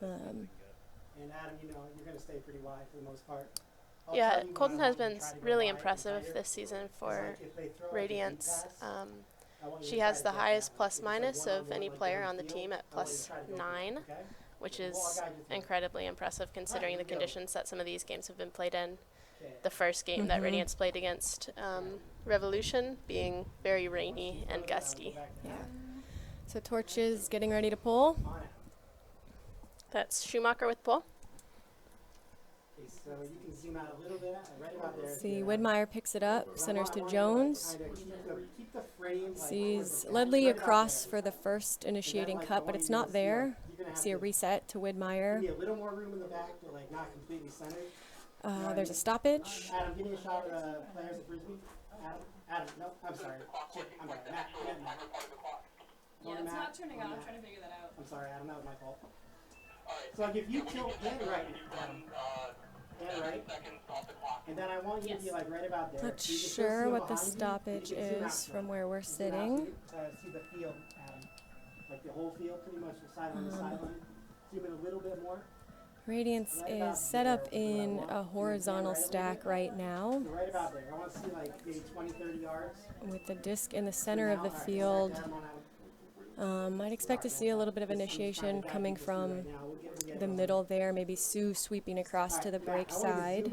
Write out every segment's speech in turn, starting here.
And Adam, you know, you're going to stay pretty wide for the most part. Yeah, Colton has been really impressive this season for Radiance. She has the highest plus minus of any player on the team at +9, which is incredibly impressive considering the conditions that some of these games have been played in. The first game that Radiance played against Revolution being very rainy and gusty. Yeah. So Torch is getting ready to pull. That's Schumacher with pull. So you can zoom out a little bit, right about there. See, Widmeyer picks it up, centers to Jones. Sees Ledley across for the first initiating cut, but it's not there. See a reset to Widmeyer. A little more room in the back, but like not completely centered. There's a stoppage. Adam, give me a shot at players at Frisbee. Adam, no, I'm sorry. I'm sorry, Matt. Yeah, it's not turning on. I'm trying to figure that out. I'm sorry, Adam, that was my fault. So like if you tilt hand right, Adam, hand right, and then I want you to be like right about there. Not sure what the stoppage is from where we're sitting. See the field, Adam. Like the whole field, pretty much the sideline to sideline. Zoom in a little bit more. Radiance is set up in a horizontal stack right now. So right about there. I want to see like maybe 20, 30 yards. With the disc in the center of the field. I'd expect to see a little bit of initiation coming from the middle there. Maybe Sue sweeping across to the break side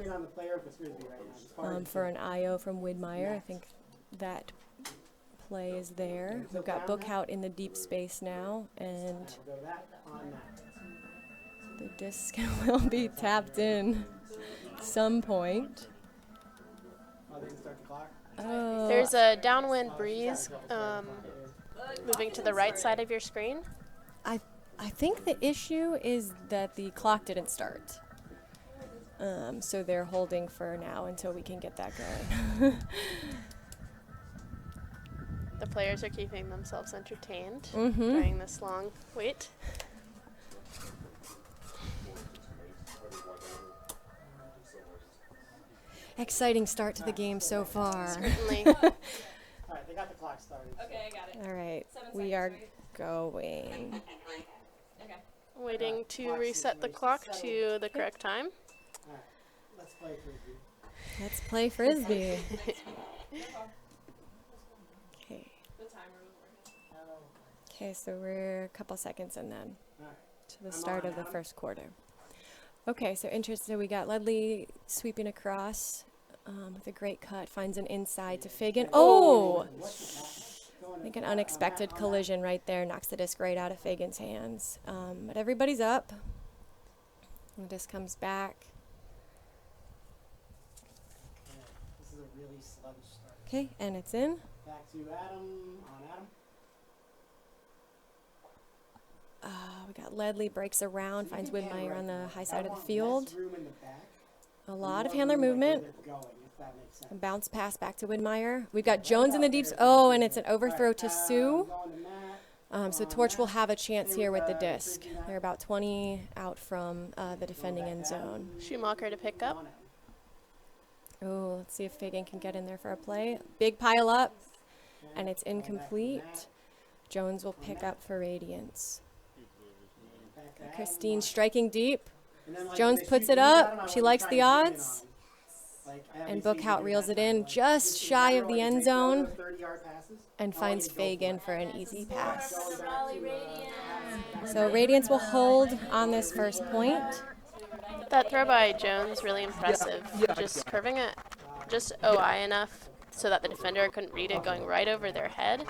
for an IO from Widmeyer. I think that play is there. We've got Bookhout in the deep space now, and the disc will be tapped in some point. Oh. There's a downwind breeze moving to the right side of your screen. I think the issue is that the clock didn't start. So they're holding for now until we can get that going. The players are keeping themselves entertained during this long wait. Exciting start to the game so far. Certainly. All right, they got the clock started. Okay, I got it. All right, 7 we seconds, are right? going. Okay. Waiting to reset the clock to the correct time. All right, let's play Frisbee. Let's play Frisbee. Okay. The timer was working. Okay, so we're a couple seconds in then All right. to the start of the first quarter. Okay, so interested, we got Ledley sweeping across with a great cut, finds an inside to Fagan. Oh! I think an unexpected collision right there, knocks the disc right out of Fagan's hands. But everybody's up. The disc comes back. This is a really sluggish start. Okay, and it's in. Back to Adam, on Adam. We got Ledley, breaks around, finds Widmeyer on the high side of the field. A lot of handler movement. A bounce pass back to Widmeyer. We've got Jones in the deeps. Oh, and it's an overthrow to Sue. So Torch will have a chance here with the disc. They're about 20 out from the defending end zone. Schumacher to pick up. Oh, let's see if Fagan can get in there for a play. Big pile up, and it's incomplete. Jones will pick up for Radiance. Christine striking deep. Jones puts it up. She likes the odds. And Bookhout reels it in just shy of the end zone and finds Fagan for an easy pass. So Radiance will hold on this first point. That throw by Jones, really impressive. Just curving it just OI enough so that the defender couldn't read it, going right over their head,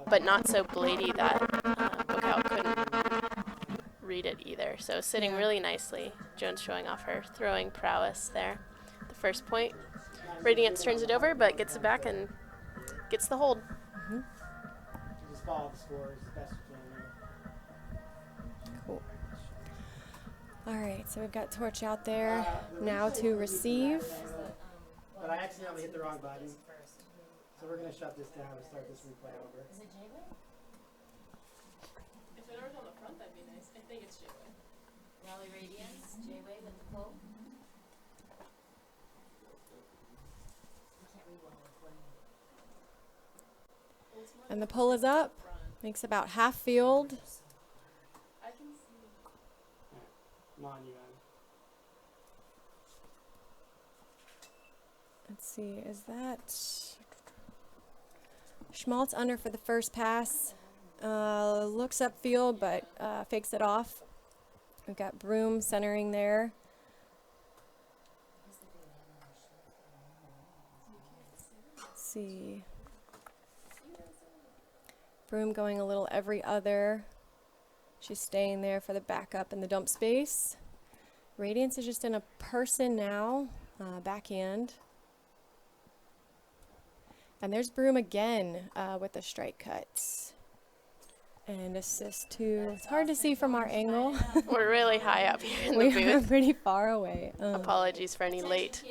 but not so blady that Bookhout couldn't read it either. So sitting really nicely. Jones showing off her throwing prowess there. The first point. Radiance turns it over, but gets it back and gets the hold. Just follow the scores as best you can. Cool. All right, so we've got Torch out there now to receive. But I accidentally hit the wrong button. So we're going to shut this down and start this replay over. Is it J-Way? If it was on the front, that'd be nice. I think it's J-Way. Raleigh Radiance, J-Way with the pull. I can't read while we're playing. And the pull is up. Makes about half field. I can see. Come on, you Let's see, is that Schmaltz under for the first pass? Looks upfield, but fakes it off. We've got Broom centering there. Let's see. Broom going a little every other. She's staying there for the backup in the dump space. Radiance is just in a person now, backhand. And there's Broom again with the strike cuts. And assist to, it's hard to see from our angle. We're really high up here in the We are booth. pretty far away. Apologies for any late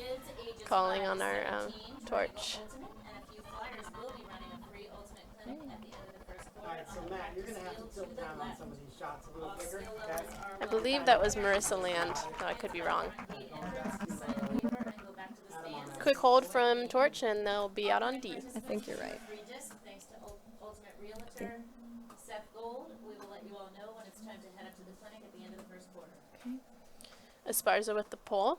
calling on our torch. Alright, so Matt, you're going to have to tilt down on some of these shots a little bigger. Okay? I believe that was Marissa Land. No, I could be wrong. Quick hold from torch and they'll be out on D. I think you're right. Thanks to Ultimate Realtor, Seth Gold. We will let you all know when it's time to head up to the clinic at the end of the first quarter. Esparza with the pole.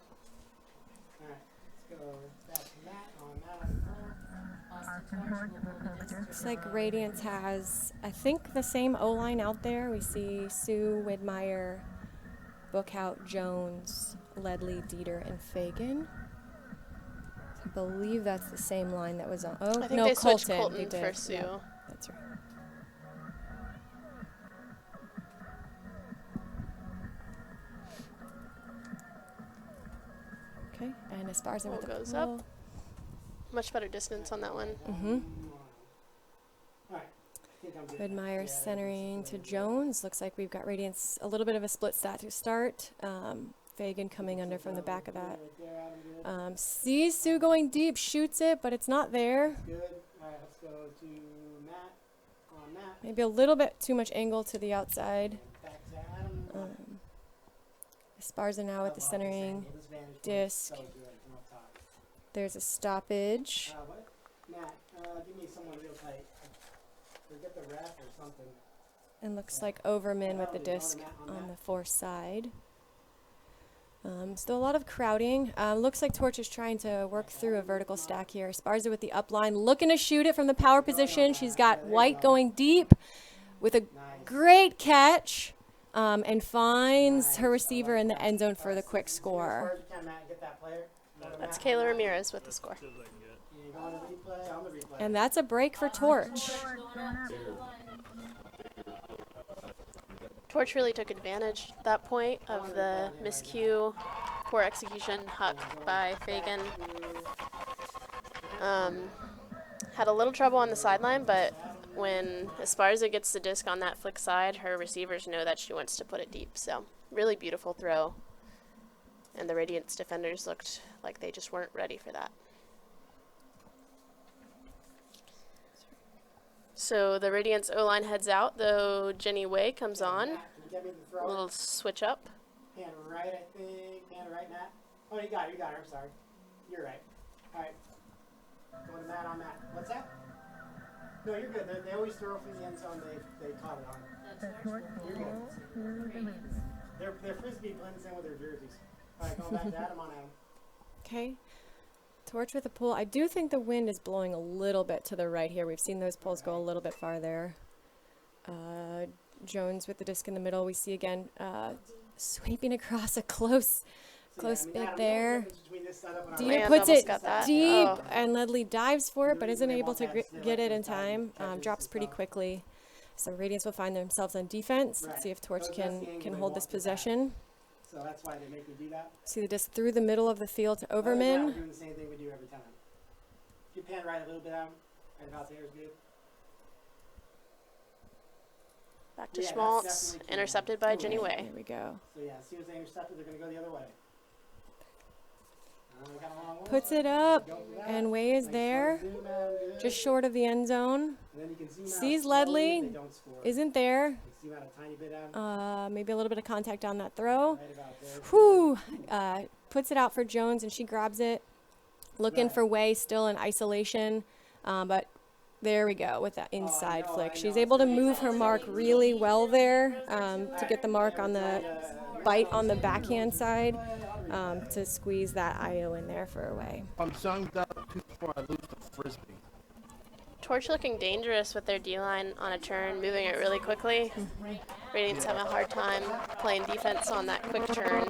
Alright, let's go back to Matt on that on the pole. Austin Torch will pull the disc to Looks like Radiance has, I think, the same O-line out there. We see Sue, Widmeyer, Bookout, Jones, Ledley, Dieter, and Fagan. I believe that's the same line that was on. Oh, I think no, they switched Colton. Colton They did. for Sue. Yeah, that's right. Okay, and Esparza Pole with the goes pole. up. Much better distance on that one. Mm-hmm. Alright, I think I'm good. Widmeyer centering to Jones. Looks like we've got Radiance a little bit of a split stat to start. Fagan coming under from the back of that. Right there, Adam, good. Sees Sue going deep, shoots it, but it's not there. Good. Alright, let's go to Matt on Matt. Maybe a little bit too much angle to the outside. Back to Adam. Esparza now with the centering. This vantage point is disc. so good from up top. There's a stoppage. What? Matt, give me someone real tight. Forget the ref or something. And looks like Overman with the disc on the force side. Still a lot of crowding. Looks like Torch is trying to work through a vertical stack here. Esparza with the upline, looking to shoot it from the power position. She's got White going deep with a great catch. And finds her receiver in the end zone for the quick score. That's Kayla Ramirez with the score. And that's a break for Torch. Torch really took advantage at that point of the miscue, poor execution, huck by Fagan. Had a little trouble on the sideline, but when Esparza gets the disc on that flick side, her receivers know that she wants to put it deep. So really beautiful throw. And the Radiance defenders looked like they just weren't ready for that. So the Radiance O-line heads out, though Jenny Way comes on. A little switch up. Hand right, I think. Hand right, Matt. Oh, you got her. I'm sorry. You're right. All right. Going to Matt on Matt. What's that? No, you're good. They always throw from the end zone. They caught it on. You're good. Their frisbee blends in with their jerseys. All right, going back to Adam on Adam. Okay. Torch with a pull. I do think the wind is blowing a little bit to the right here. We've seen those pulls go a little bit farther. Jones with the disc in the middle. We see again sweeping across a close bit there. Dieter puts it deep, and Ledley dives for it, but isn't able to get it in time. Drops pretty quickly. So Radiance will find themselves on defense. Let's see if Torch can hold this possession. So that's why they make me do that. See the disc through the middle of the field to Overman. We're doing the same thing we do every time. If you pan right a little bit out, right about there is good. Back to Schmaltz, intercepted by Jenny Way. There we go. So yeah, as soon as they intercept it, they're going to go the other way. Puts it up, and Way is there, just short of the end zone. Sees Ledley, isn't there. Maybe a little bit of contact on that throw. Whew. Puts it out for Jones, and she grabs it. Looking for Way, still in isolation, but there we go with that inside flick. She's able to move her mark really well there to get the mark on the bite on the backhand side to squeeze that IO in there for away. If I'm zonked out too far, I lose the frisbee. Torch looking dangerous with their D-line on a turn, moving it really quickly. Radiance having a hard time playing defense on that quick turn.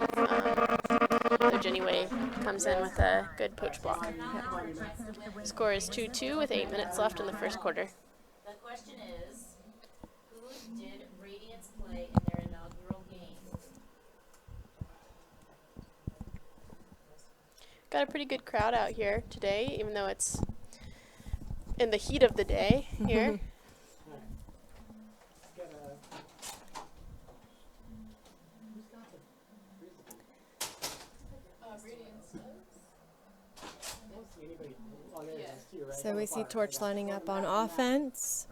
So Jenny Way comes in with a good poach block. Score is 2-2 with 8 minutes left in the first quarter. The question is, who did Radiance play in their inaugural game? Got a pretty good crowd out here today, even though it's in the heat of the day here. So we see Torch lining up on offense.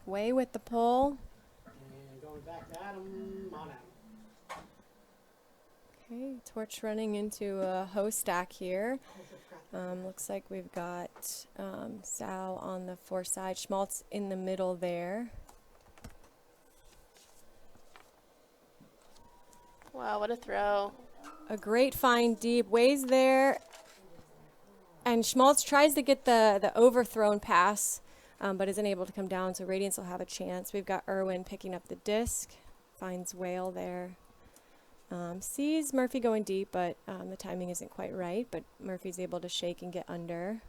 Way with the pull. And going back to Adam, on Adam. Okay, Torch running into a hoe stack here. Looks like we've got Sal on the fore side, Schmaltz in the middle there. Wow, what a throw. A great find deep, Way's there. And Schmaltz tries to get the overthrown pass, but isn't able to come down, so Radiance will have a chance. We've got Irwin picking up the disc, finds Whale there. Sees Murphy going deep, but the timing isn't quite right, but Murphy's able to shake and get under.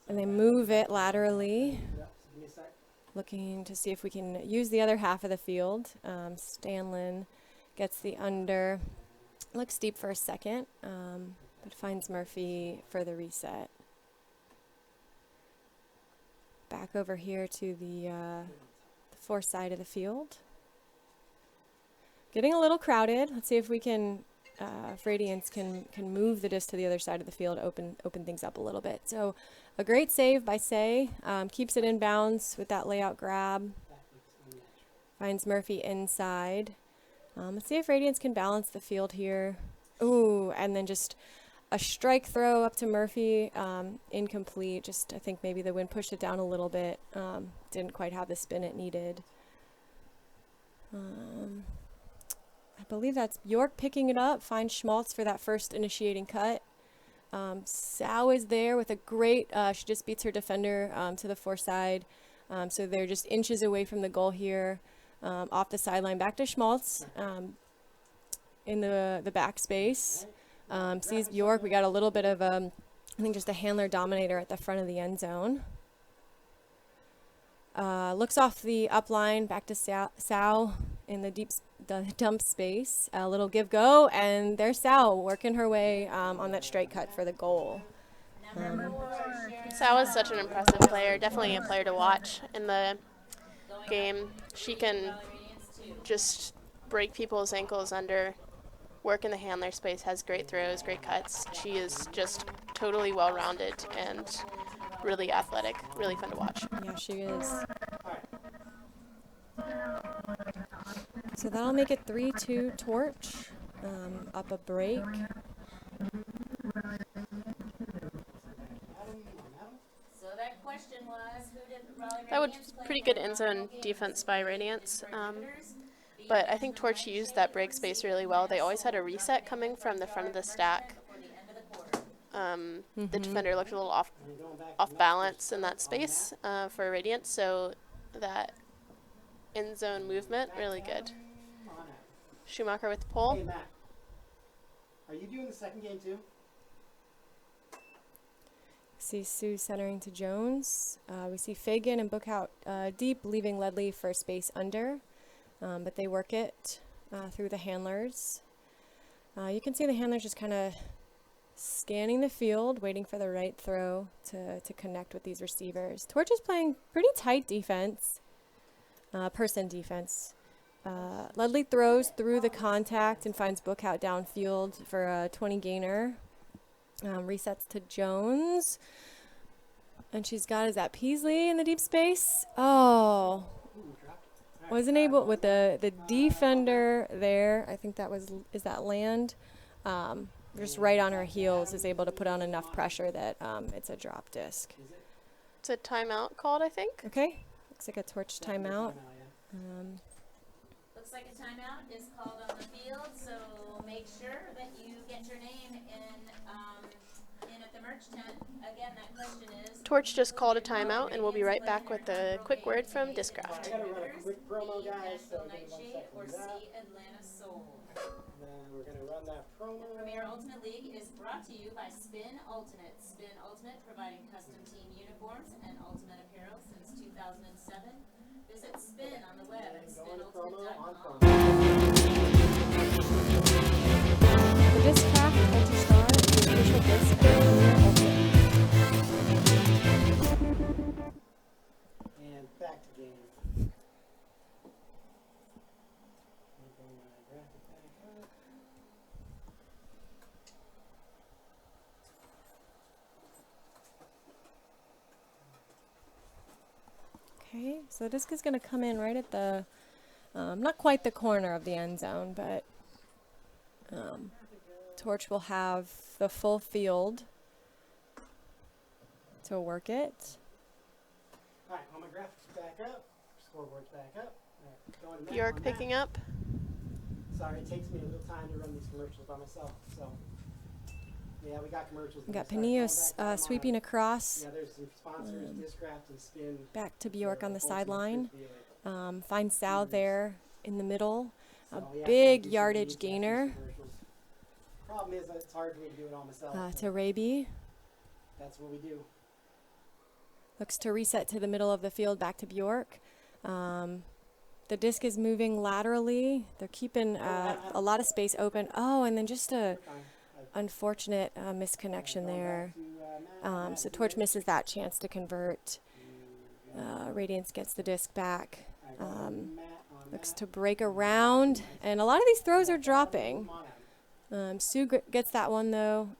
And they move it laterally, looking to see if we can use the other half of the field. Stanlin gets the under, looks deep for a second, but finds Murphy for the reset. Back over here to the fore side of the field. Getting a little crowded. Let's see if we can, if Radiance can move the disc to the other side of the field, open things up a little bit. So a great save by Say. Keeps it in bounds with that layout grab. Finds Murphy inside. Let's see if Radiance can balance the field here. Ooh, and then just a strike throw up to Murphy, incomplete. Just, I think maybe the wind pushed it down a little bit. Didn't quite have the spin it needed. I believe that's Bjork picking it up, finds Schmaltz for that first initiating cut. Sao is there with a great, she just beats her defender to the fore side. So they're just inches away from the goal here, off the sideline. Back to Schmaltz in the back space. Sees Bjork. We got a little bit of, I think just a handler dominator at the front of the end zone. Looks off the up line, back to Sao in the dump space. A little give go, and there's Sao working her way on that straight cut for the goal. Sao is such an impressive player, definitely a player to watch in the game. She can just break people's ankles under, work in the handler space, has great throws, great cuts. She is just totally well-rounded and really athletic, really fun to watch. Yeah, she is. So that'll make it 3-2 Torch, up a break. So that question was, who did Raleigh That was Radiance play pretty in good their end zone inaugural game? defense by Radiance. Perimeters, But I think Torch used that break space really well. They always had a reset coming from the front of the stack. before the end of the quarter. The defender looked a little off balance in that space for Radiance, so that end zone movement, really good. Schumacher with the Hey, pole. Matt. Are you doing the second game too? See Sue centering to Jones. We see Fagan and Bookout deep, leaving Ledley for space under. But they work it through the handlers. You can see the handlers just kind of scanning the field, waiting for the right throw to connect with these receivers. Torch is playing pretty tight defense, person defense. Ledley throws through the contact and finds Bookout downfield for a 20 gainer. Resets to Jones. And she's got, is that Peasley in the deep space? Oh. Wasn't able, with the defender there, I think that was, is that Land? Just right on her heels, is able to put on enough pressure that it's a drop disc. It's a timeout called, I think. Okay, looks like a Torch timeout. Looks looks like a timeout is called on the field, so make sure that you get your name in at the merch tent. Again, that question is... Torch just called a timeout, and we'll be right back with a quick word from Discraft. I gotta run a quick promo, guys, so Nashville give me 1 Nightshade or second. C Atlanta Soul. Then we're gonna run that promo. Premier Ultimate League is brought to you by Spin Ultimate. Spin Ultimate providing custom team uniforms and ultimate apparel since 2007. Visit Spin on the web at spinultimate.com. The Discraft Ultra-Star is the official disc of Premier Ultimate. And back to game. Bring my graphic back up. Okay, so the disc is going to come in right at the, not quite the corner of the end zone, but Torch will have the full field to work it. Alright, all my graphics back up. Scoreboard's back up. Alright, going to Matt Bjork on picking that. up. Sorry, it takes me a little time to run these commercials by myself, so. Yeah, we got commercials. We got Start going Paneos back to sweeping across, Yeah, there's some sponsors, Discraft and Spin. back to Bjork on the Ultimate sideline. Frisbee. Finds Sal there in the middle. A So, yeah, big do some yardage neat gainer commercials. Problem is that it's hard for me to do it all myself. to Raby. That's what we do. Looks to reset to the middle of the field, back to Bjork. The disc is moving laterally. They're keeping a lot of space open. Oh, and then just a unfortunate misconnection there. So Torch misses that chance to convert. Radiance gets the disc back. Looks to break around, and a lot of these throws are dropping. Sue gets that one though.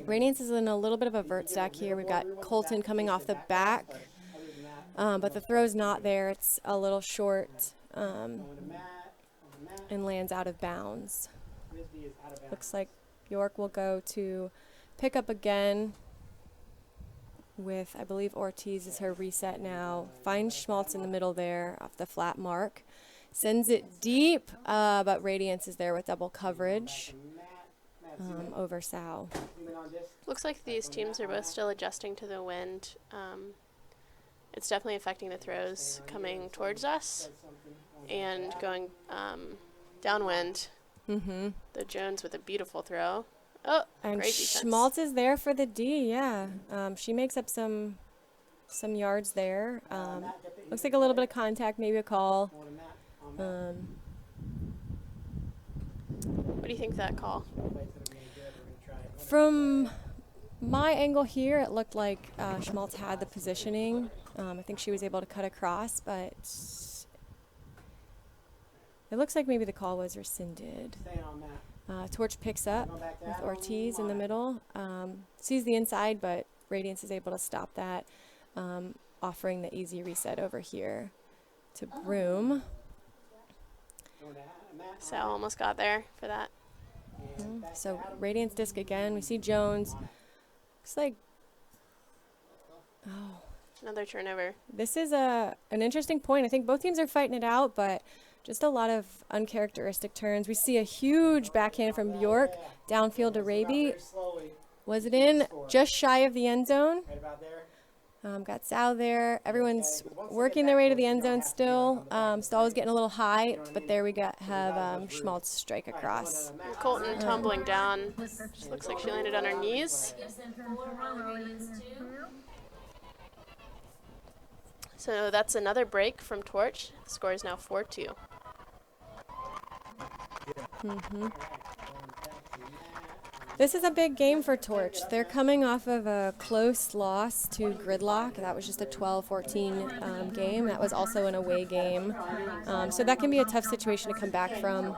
Radiance is in a little bit of a vert stack here. We've got Colton coming off the back, but the throw's not there. It's a little short and lands out of bounds. Looks like York will go to pick up again with, I believe Ortiz is her reset now. Finds Schmaltz in the middle there off the flat mark. Sends it deep, but Radiance is there with double coverage over Sal. Looks like these teams are both still adjusting to the wind. It's definitely affecting the throws coming towards us and going downwind. The Jones with a beautiful throw. Oh, And great defense. Schmaltz is there for the D, yeah. She makes up some yards there. Looks like a little bit of contact, maybe a call. What do you think of that call? From my angle here, it looked like Schmaltz had the positioning. I think she was able to cut across, but it looks like maybe the call was rescinded. Torch picks up with Ortiz in the middle. Sees the inside, but Radiance is able to stop that, offering the easy reset over here to Broom. Sal almost got there for that. So Radiance disc again. We see Jones. Looks like, oh, Another turnover. this is an interesting point. I think both teams are fighting it out, but just a lot of uncharacteristic turns. We see a huge backhand from Bjork downfield to Raby. Was it in? Just shy of the end zone. Right about there. Got Sal there. Everyone's working their way to the end zone still. Stall was getting a little high, but there we have Schmaltz strike across. And Colton tumbling down. Just looks like she landed on her knees. Gives them 4, Raleigh Radiance 2. So that's another break from Torch. The score is now 4-2. This is a big game for Torch. They're coming off of a close loss to Gridlock. That was just a 12-14 game. That was also an away game. So that can be a tough situation to come back from,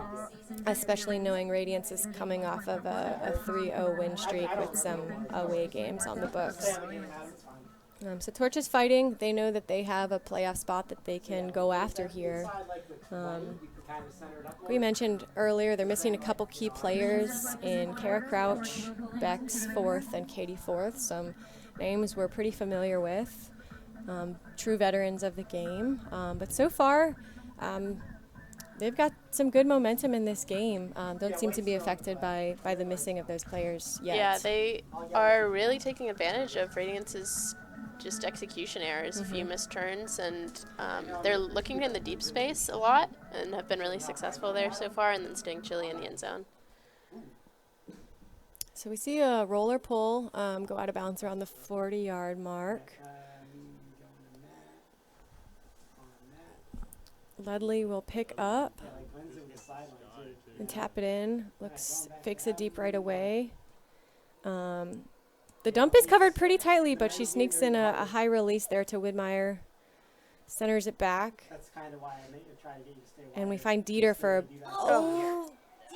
especially knowing Radiance is coming off of a 3-0 win streak with some away games on the books. So Torch is fighting. They know that they have a playoff spot that they can go after here. We mentioned earlier they're missing a couple key players in Kara Crouch, Bex Fourth, and Katie Fourth. Some names we're pretty familiar with, true veterans of the game. But so far, they've got some good momentum in this game. Don't seem to be affected by the missing of those players yet. Yeah, they are really taking advantage of Radiance's just execution errors, a Mm-hmm. few missed turns, and they're looking in the deep space a lot and have been really successful there so far, and then staying chilly in the end zone. So we see a roller pull go out of bounds around the 40-yard mark. Ledley will pick up and tap it in. Fakes it deep right away. The dump is covered pretty tightly, but she sneaks in a high release there to Widmeyer. Centers it back. That's kind of why I try to get you to stay And we wider. find Dieter for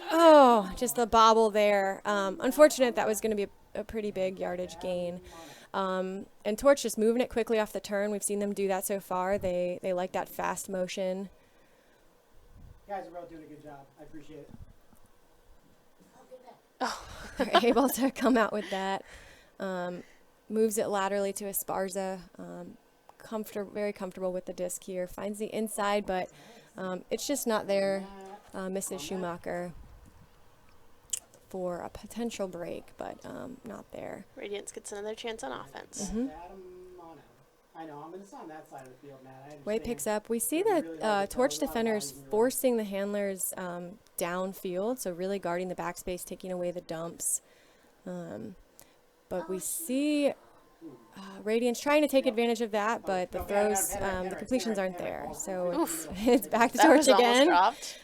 Oh, just the bobble there. Unfortunate, that was going to be a pretty big yardage gain. And Torch just moving it quickly off the turn. We've seen them do that so far. They like that fast motion. you guys are both doing a good job. I appreciate it. They're able to come out with that. Moves it laterally to Esparza. Very comfortable with the disc here. Finds the inside, but it's just not there. Mrs. Schumacher for a potential break, but not there. Radiance gets another chance on offense. Mm-hmm. I know, it's on that side of the field, Matt. Way picks up. We see that Torch defenders forcing the handlers downfield, so really guarding the backspace, taking away the dumps. But we see Radiance trying to take advantage of that, but the throws, the completions aren't there. So it's back to That Torch was almost again. dropped.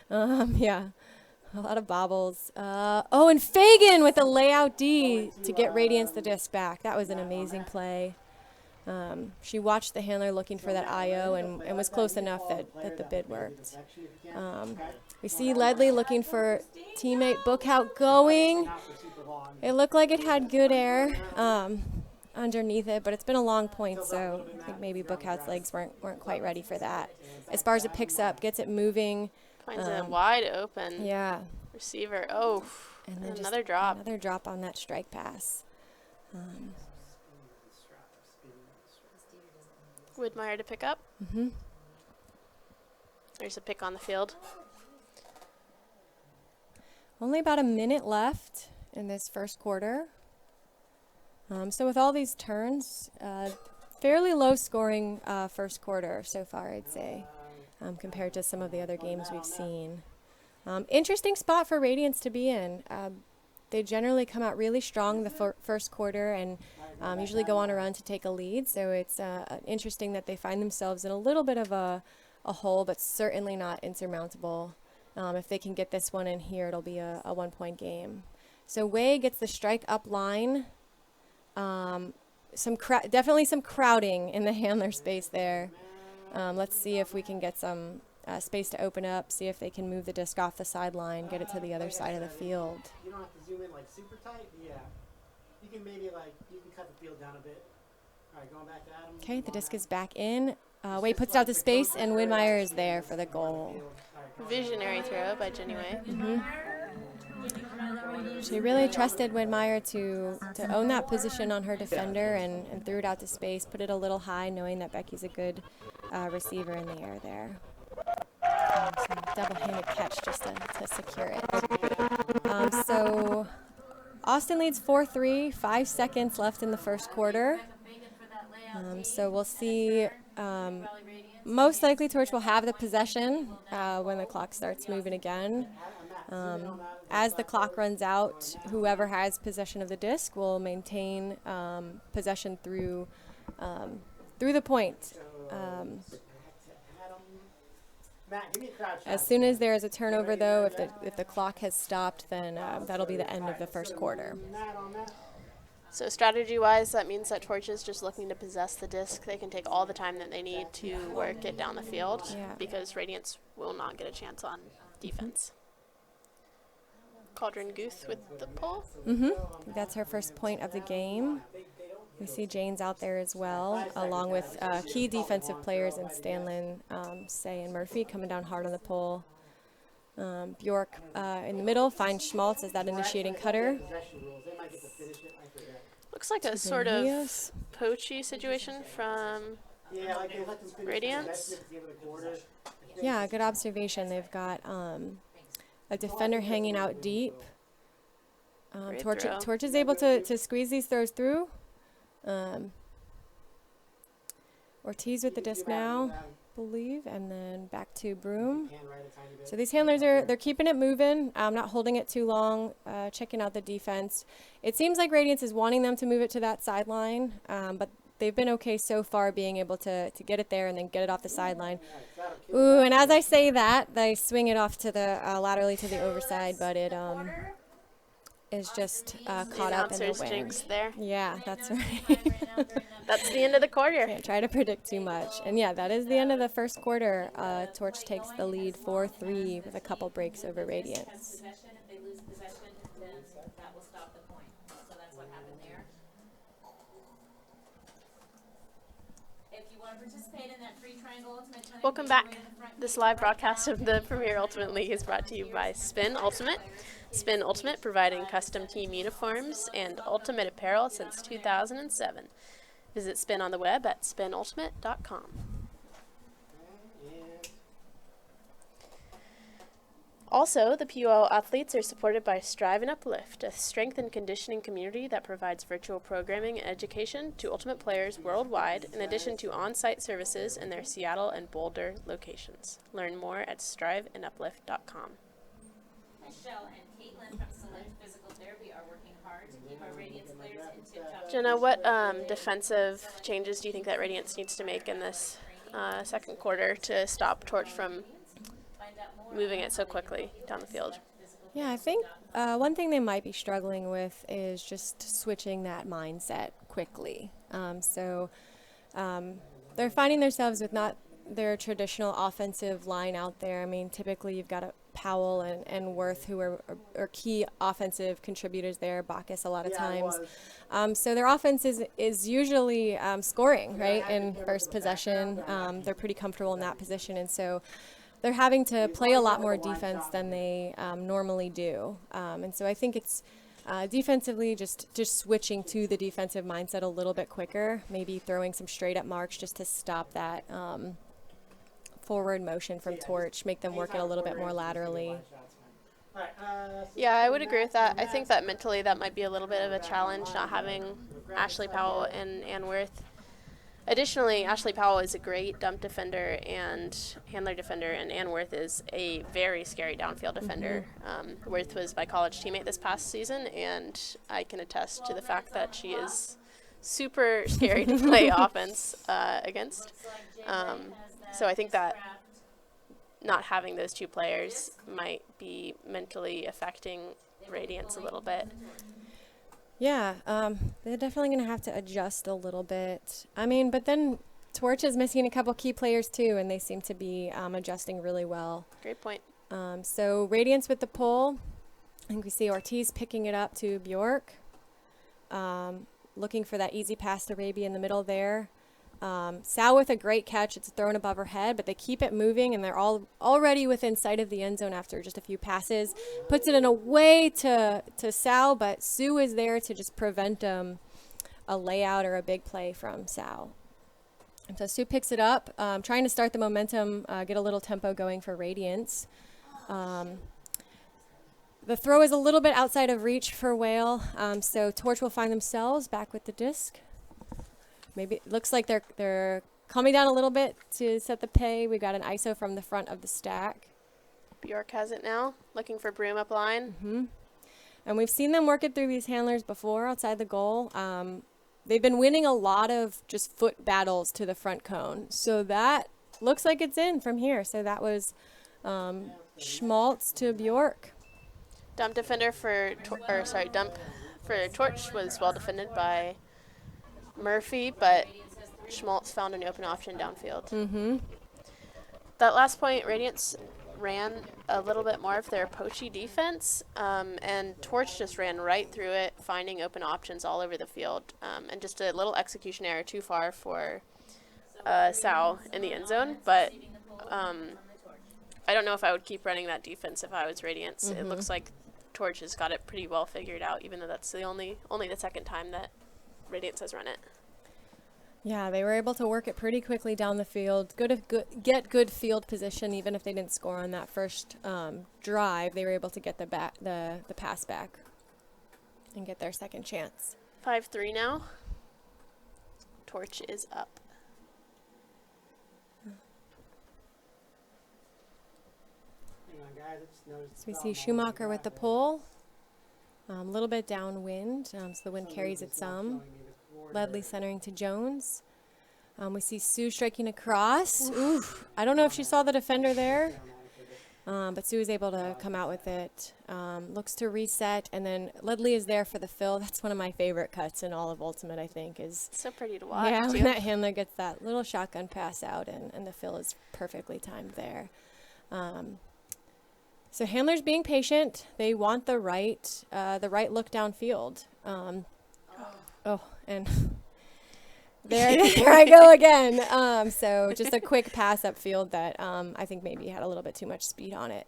Yeah, a lot of bobbles. Oh, and Fagan with a layout D to get Radiance the disc back. That was an amazing play. She watched the handler looking for that IO and was close enough that the bid worked. We see Ledley looking for teammate Bookout going. It looked like it had good air underneath it, but it's been a long point, so I think maybe Bookout's legs weren't quite ready for that. Esparza picks up, gets it moving. Finds a wide open Yeah. receiver. Oh, And then and just another drop. Another drop on that strike pass. Widmeyer to pick up. Mm-hmm. There's a pick on the field. Only about a minute left in this first quarter. So with all these turns, fairly low scoring first quarter so far, I'd say, compared to some of the other games we've seen. Interesting spot for Radiance to be in. They generally come out really strong the first quarter and usually go on a run to take a lead. So it's interesting that they find themselves in a little bit of a hole, but certainly not insurmountable. If they can get this one in here, it'll be a 1-point game. So Wei gets the strike up line. Definitely some crowding in the handler space there. Let's see if we can get some space to open up, see if they can move the disc off the sideline, get it to the other side of the field. You don't have to zoom in like super tight. Yeah. You can maybe you can cut the field down a bit. All right, going back to Adam. Okay, the disc is back in. Wei puts it out to space, and Widmeyer is there for the goal. Visionary throw by Jenny Way. Mm-hmm. She really trusted Widmeyer to own that position on her defender and threw it out to space, put it a little high, knowing that Becky's a good receiver in the air there. Some double-handed catch just to secure it. So Austin leads 4-3, 5 seconds left in the first quarter. So we'll see. Most likely Torch will have the possession when the clock starts moving again. As the clock runs out, whoever has possession of the disc will maintain possession through the point. As soon as there is a turnover, though, if the clock has stopped, then that'll be the end of the first quarter. So strategy-wise, that means that Torch is just looking to possess the disc. They can take all the time that they need to work it down the field because Radiance will not get a chance on defense. Cauldron Guth with the pull. Mm-hmm. That's her first point of the game. We see Jane's out there as well, along with key defensive players in Stanlin, Say, and Murphy coming down hard on the pull. Bjork in the middle finds Schmaltz as that initiating cutter. Looks like a sort of poachy situation from Radiance. Yeah, good observation. They've got a defender hanging out deep. Great throw. Torch is able to squeeze these throws through. Ortiz with the disc now, believe, and then back to Broom. So these handlers they're keeping it moving, not holding it too long, checking out the defense. It seems like Radiance is wanting them to move it to that sideline, but they've been okay so far being able to get it there and then get it off the sideline. Ooh, and as I say that, they swing it off to the laterally to the overside, but it is just caught up in the Announcers wind. jinx there. Yeah, that's right. That's the end of the quarter. Can't try to predict too much. And yeah, that is the end of the first quarter. Torch takes the lead 4-3 with a couple breaks over Radiance. Possession, if they lose possession, then that will stop the point. So that's what happened there. If you want to participate in that free triangle ultimate tournament, Welcome back. This live broadcast of the Premier Ultimate League is brought to you by Spin Ultimate. Spin Ultimate, providing custom team uniforms and ultimate apparel since 2007. Visit Spin on the web at spinultimate.com. Also, the PUL athletes are supported by Strive and Uplift, a strength and conditioning community that provides virtual programming and education to Ultimate players worldwide, in addition to on-site services in their Seattle and Boulder locations. Learn more at striveanduplift.com. Michelle and Caitlin from Select Physical Therapy are working hard to keep our Radiance players in tip-top Jenna, what defensive changes do you think that Radiance needs to make in this second quarter to stop Torch from moving it so quickly down the field? Yeah, I think one thing they might be struggling with is just switching that mindset quickly. They're finding themselves with not their traditional offensive line out there. I mean, typically you've got a Powell and Worth, who are key offensive contributors there, Bacchus a lot of times. So their offense is usually scoring, right, in first possession. They're pretty comfortable in that position, and so they're having to play a lot more defense than they normally do. And so I think it's defensively just switching to the defensive mindset a little bit quicker, maybe throwing some straight-up marks just to stop that forward motion from Torch, make them work it a little bit more laterally. Yeah, I would agree with that. I think that mentally that might be a little bit of a challenge, not having Ashley Powell and Ann Worth. Additionally, Ashley Powell is a great dump defender and handler defender, and Ann Worth is a very scary downfield defender. Worth was my college teammate this past season, and I can attest to the fact that she is super scary to play offense against. So I think that not having those two players might be mentally affecting Radiance a little bit. Yeah, they're definitely going to have to adjust a little bit. I mean, but then Torch is missing a couple key players too, and they seem to be adjusting really well. Great point. So Radiance with the pull. I think we see Ortiz picking it up to Bjork. Looking for that easy pass to Raby in the middle there. Sal with a great catch. It's thrown above her head, but they keep it moving, and they're already within sight of the end zone after just a few passes. Puts it in a way to Sal, but Sue is there to just prevent a layout or a big play from Sal. And so Sue picks it up, trying to start the momentum, get a little tempo going for Radiance. The throw is a little bit outside of reach for Whale, so Torch will find themselves back with the disc. Maybe it looks like they're coming down a little bit to set the pay. We got an ISO from the front of the stack. Bjork has it now, looking for Broom up line. And we've seen them work it through these handlers before outside the goal. They've been winning a lot of just foot battles to the front cone. So that looks like it's in from here. So that was Schmaltz to Bjork. Dump for Torch was well defended by Murphy, but Schmaltz found an open option downfield. That last point, Radiance ran a little bit more of their poachy defense, and Torch just ran right through it, finding open options all over the field, and just a little execution error too far for Sal in the end zone. But I don't know if I would keep running that defense if I was Radiance. It looks like Torch has got it pretty well figured out, even though that's the only the second time that Radiance has run it. Yeah, they were able to work it pretty quickly down the field. Get good field position, even if they didn't score on that first drive. They were able to get the pass back and get their second chance. 5-3 now. Torch is up. Hang on, guys. I just noticed So we the see foul Schumacher ball with the back there. pull. A little bit downwind, so the wind Some carries reason it it's not some. showing me the quarter. Ledley centering to Jones. We see Sue striking across. Oof. I don't know if she saw the defender there, Down on it for a bit. but Sue is able to come out with it. Looks to reset, and then Ledley is there for the fill. That's one of my favorite cuts in all of Ultimate, I think, is So pretty to watch, yeah, too. when that handler gets that little shotgun pass out, and the fill is perfectly timed there. So handlers being patient, they want the right look downfield. And there I go again. So just a quick pass upfield that I think maybe had a little bit too much speed on it.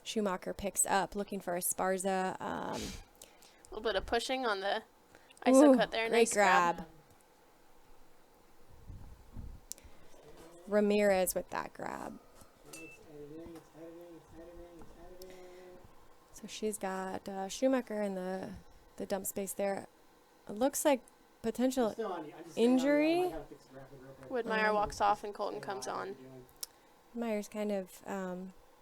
Schumacher picks up, looking for Esparza. A little bit of pushing on the ISO cut there. Great Nice grab. Ramirez with that grab. It's editing, it's editing, it's editing, it's editing. So she's got Schumacher in the dump space there. It looks like potential Still on you. I'm just staying on you. injury. I gotta fix the graphic real quick. Woodmeyer walks off and Colton comes on. Myers kind of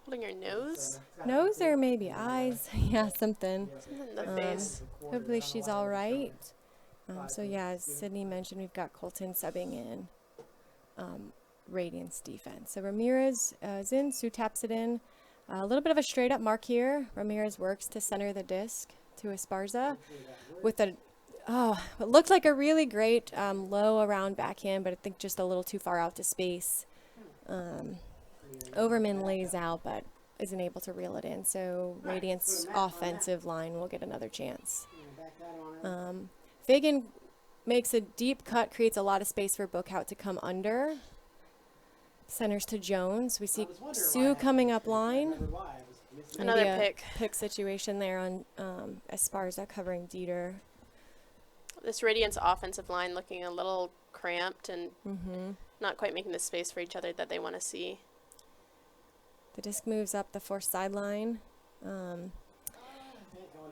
Holding her nose nose or maybe eyes. Yeah, something. in the face. Hopefully she's all right. So yeah, as Sydney mentioned, we've got Colton subbing in Radiance defense. So Ramirez is in. Sue taps it in. A little bit of a straight up mark here. Ramirez works to center the disc to Esparza with a it looked like a really great low around backhand, but I think just a little too far out to space. Overman lays out, but isn't able to reel it in. So Radiance offensive line will get another chance. Fagan makes a deep cut, creates a lot of space for Bookhout to come under. Centers to Jones. We see Sue coming up line. Another Maybe a pick. pick situation there on Esparza covering Dieter. This Radiance offensive line looking a little cramped and not quite making the space for each other that they want to see. The disc moves up the forced sideline. And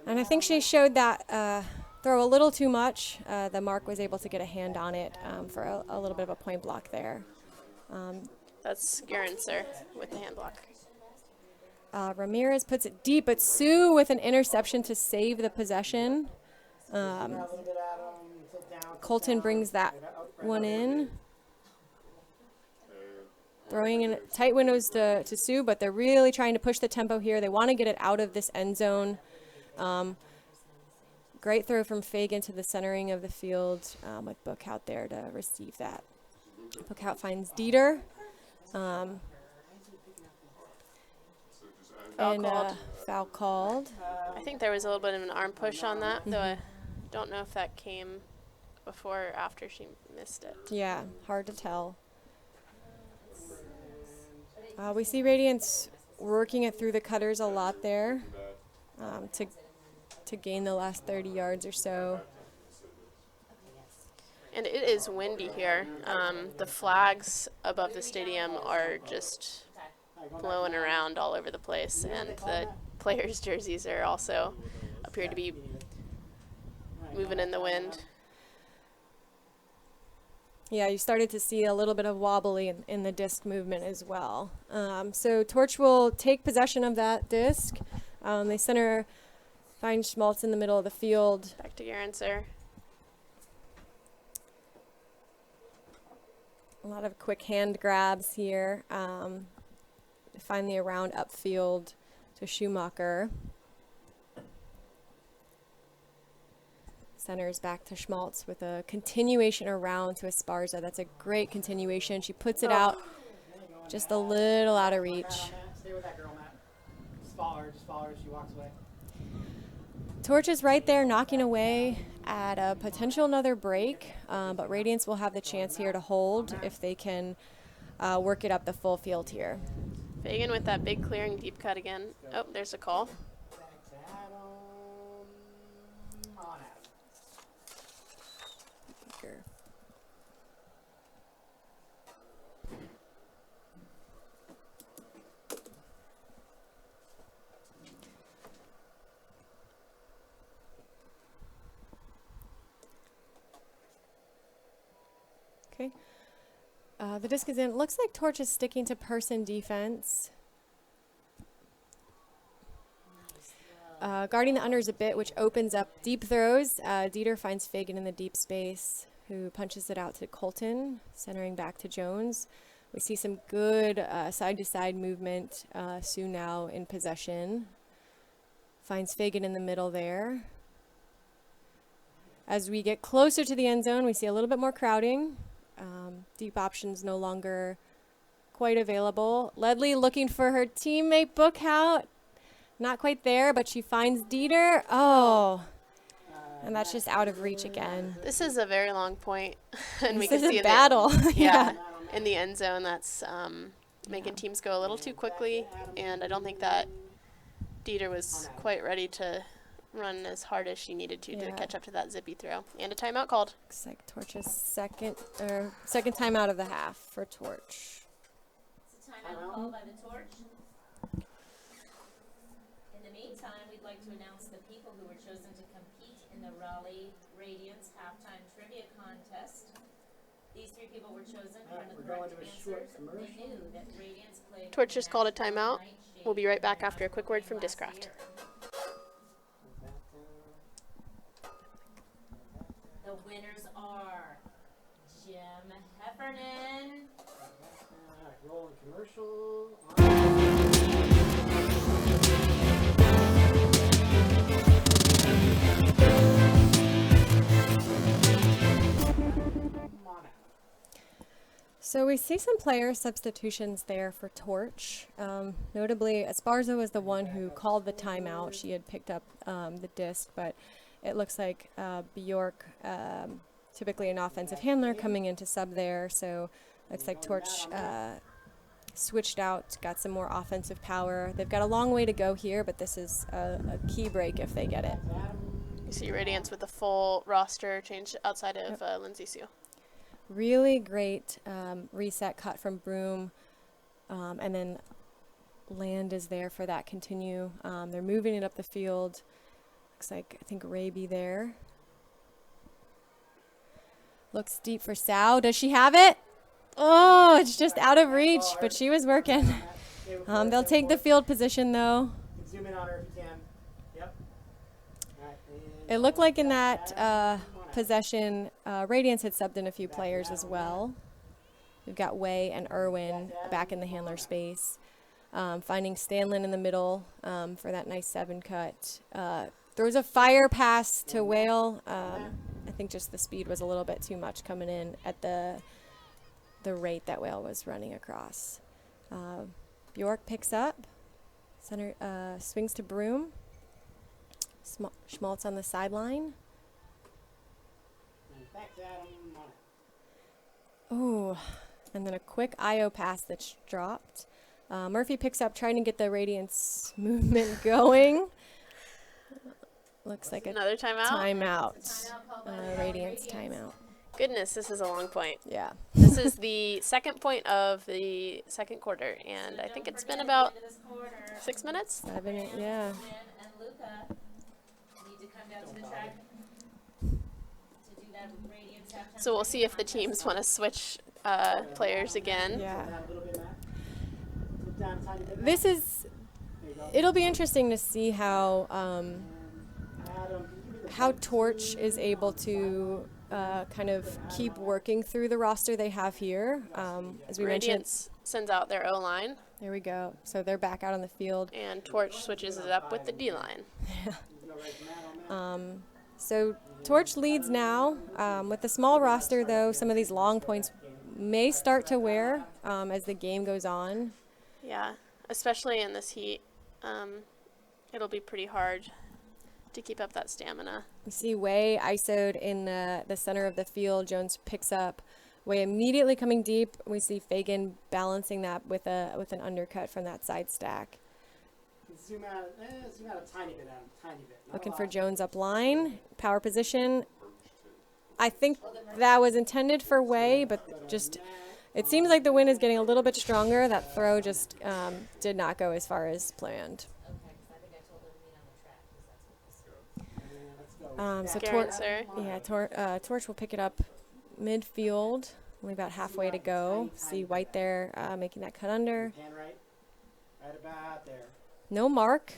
I think she showed that throw a little too much. The mark was able to get a hand on it for a little bit of a point block there. That's Gerenser with the hand block. Ramirez puts it deep, but Sue with an interception to save the possession. Colton brings that one in. Throwing in tight windows to Sue, but they're really trying to push the tempo here. They want to get it out of this end zone. Great throw from Fagan to the centering of the field with Bookhout there to receive that. Bookhout finds Dieter. Foul called. I think there was a little bit of an arm push on that, though I don't know if that came before or after she missed it. Yeah, hard to tell. We see Radiance working it through the cutters a lot there to gain the last 30 yards or so. And it is windy here. The flags above the stadium are just blowing around all over the place, and the players' jerseys are also appear to be moving in the wind. Yeah, you started to see a little bit of wobbly in the disc movement as well. So Torch will take possession of that disc. They center, find Schmaltz in the middle of the field. Back to Gerenser. A lot of quick hand grabs here. Finally around upfield to Schumacher. Centers back to Schmaltz with a continuation around to Esparza. That's a great continuation. She puts it out just a little out of reach. Stay with that girl, Matt. Just follow her as she walks away. Torch is right there knocking away at a potential another break, but Radiance will have the chance here to hold if they can work it up the full field here. Fagan with that big clearing deep cut again. Oh, there's a call. The disc is in. Looks like Torch is sticking to person defense. Guarding the unders a bit, which opens up deep throws. Dieter finds Fagan in the deep space, who punches it out to Colton, centering back to Jones. We see some good side-to-side movement. Sue now in possession. Finds Fagan in the middle there. As we get closer to the end zone, we see a little bit more crowding. Deep options no longer quite available. Ledley looking for her teammate Bookhout. Not quite there, but she finds Dieter. Oh, and that's just out of reach again. This is a very long point, and we This can is see a battle. yeah, in the end zone. That's making teams go a little too quickly, and I don't think that Dieter was quite ready to run as hard as she needed to catch up to that zippy throw. And a timeout called. Looks like Torch's second timeout of the half for Torch. It's a timeout called by the Torch. In the meantime, we'd like to announce the people who were chosen to compete in the Raleigh Radiance halftime trivia contest. These 3 people were chosen from the correct answers. They knew that Radiance played. Torch just called a timeout. We'll be right back after a quick word from Discraft. The winners are Jim Heffernan, Rolling commercial. So we see some player substitutions there for Torch. Notably, Esparza was the one who called the timeout. She had picked up the disc, but it looks like Bjork, typically an offensive handler, coming in to sub there. So looks like Torch switched out, got some more offensive power. They've got a long way to go here, but this is a key break if they get it. You see Radiance with the full roster changed outside of Lindsay Sue. Really great reset cut from Broom, and then Land is there for that continue. They're moving it up the field. Looks like, I think, Raby there. Looks deep for Sao. Does she have it? Oh, it's just out of reach, but she was working. They'll take the field position, though. Zoom in on her if you can. Yep. It looked like in that possession, Radiance had subbed in a few players as well. We've got Way and Irwin back in the handler space. Finding Stanlin in the middle for that nice 7 cut. Throws a fire pass to Whale. I think just the speed was a little bit too much coming in at the rate that Whale was running across. Bjork picks up. Center swings to Broom. Schmaltz on the sideline. Oh, and then a quick IO pass that's dropped. Murphy picks up, trying to get the Radiance movement going. Looks like another timeout. Radiance timeout. Goodness, this is a long point. Yeah. This is the second point of the second quarter, and I think it's been about 6 minutes. 7, yeah. and Luca need to come down to the track to do that Radiance halftime. So we'll see if the teams want to switch players again. Yeah. It'll be interesting to see how Torch is able to kind of keep working through the roster they have here. As we Radiance sends out their O-line. There we go. So they're back out on the field. And Torch switches it up with the D-line. So Torch leads now. With the small roster, though, some of these long points may start to wear as the game goes on. Yeah, especially in this heat. It'll be pretty hard to keep up that stamina. You see Way ISO'd in the center of the field. Jones picks up. Way immediately coming deep. We see Fagan balancing that with an undercut from that side stack. Zoom out a tiny bit. Looking for Jones up line. Power position. I think that was intended for Way, but just it seems like the wind is getting a little bit stronger. That throw just did not go as far as planned. So Torch will pick it up midfield. Only about halfway to go. See white there making that cut under. Pan right. Right about there. No mark.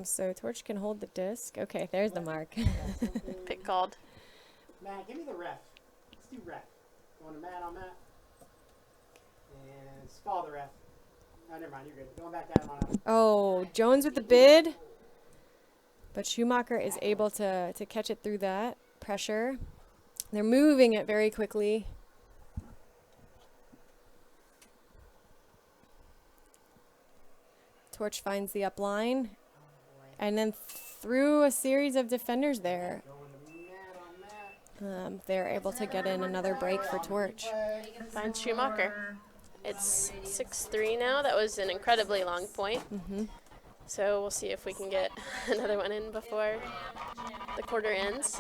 So Torch can hold the disc. Okay, there's the mark. Pick called. Matt, give me the ref. Let's do ref. Going to Matt on Matt. And follow the ref. No, never mind. You're good. Going back down on him. Oh, Jones with the bid. But Schumacher is able to catch it through that pressure. They're moving it very quickly. Torch finds the up line. And then through a series of defenders there, they're able to get in another break for Torch. Finds Schumacher. It's 6-3 now. That was an incredibly long point. So we'll see if we can get another one in before the quarter ends.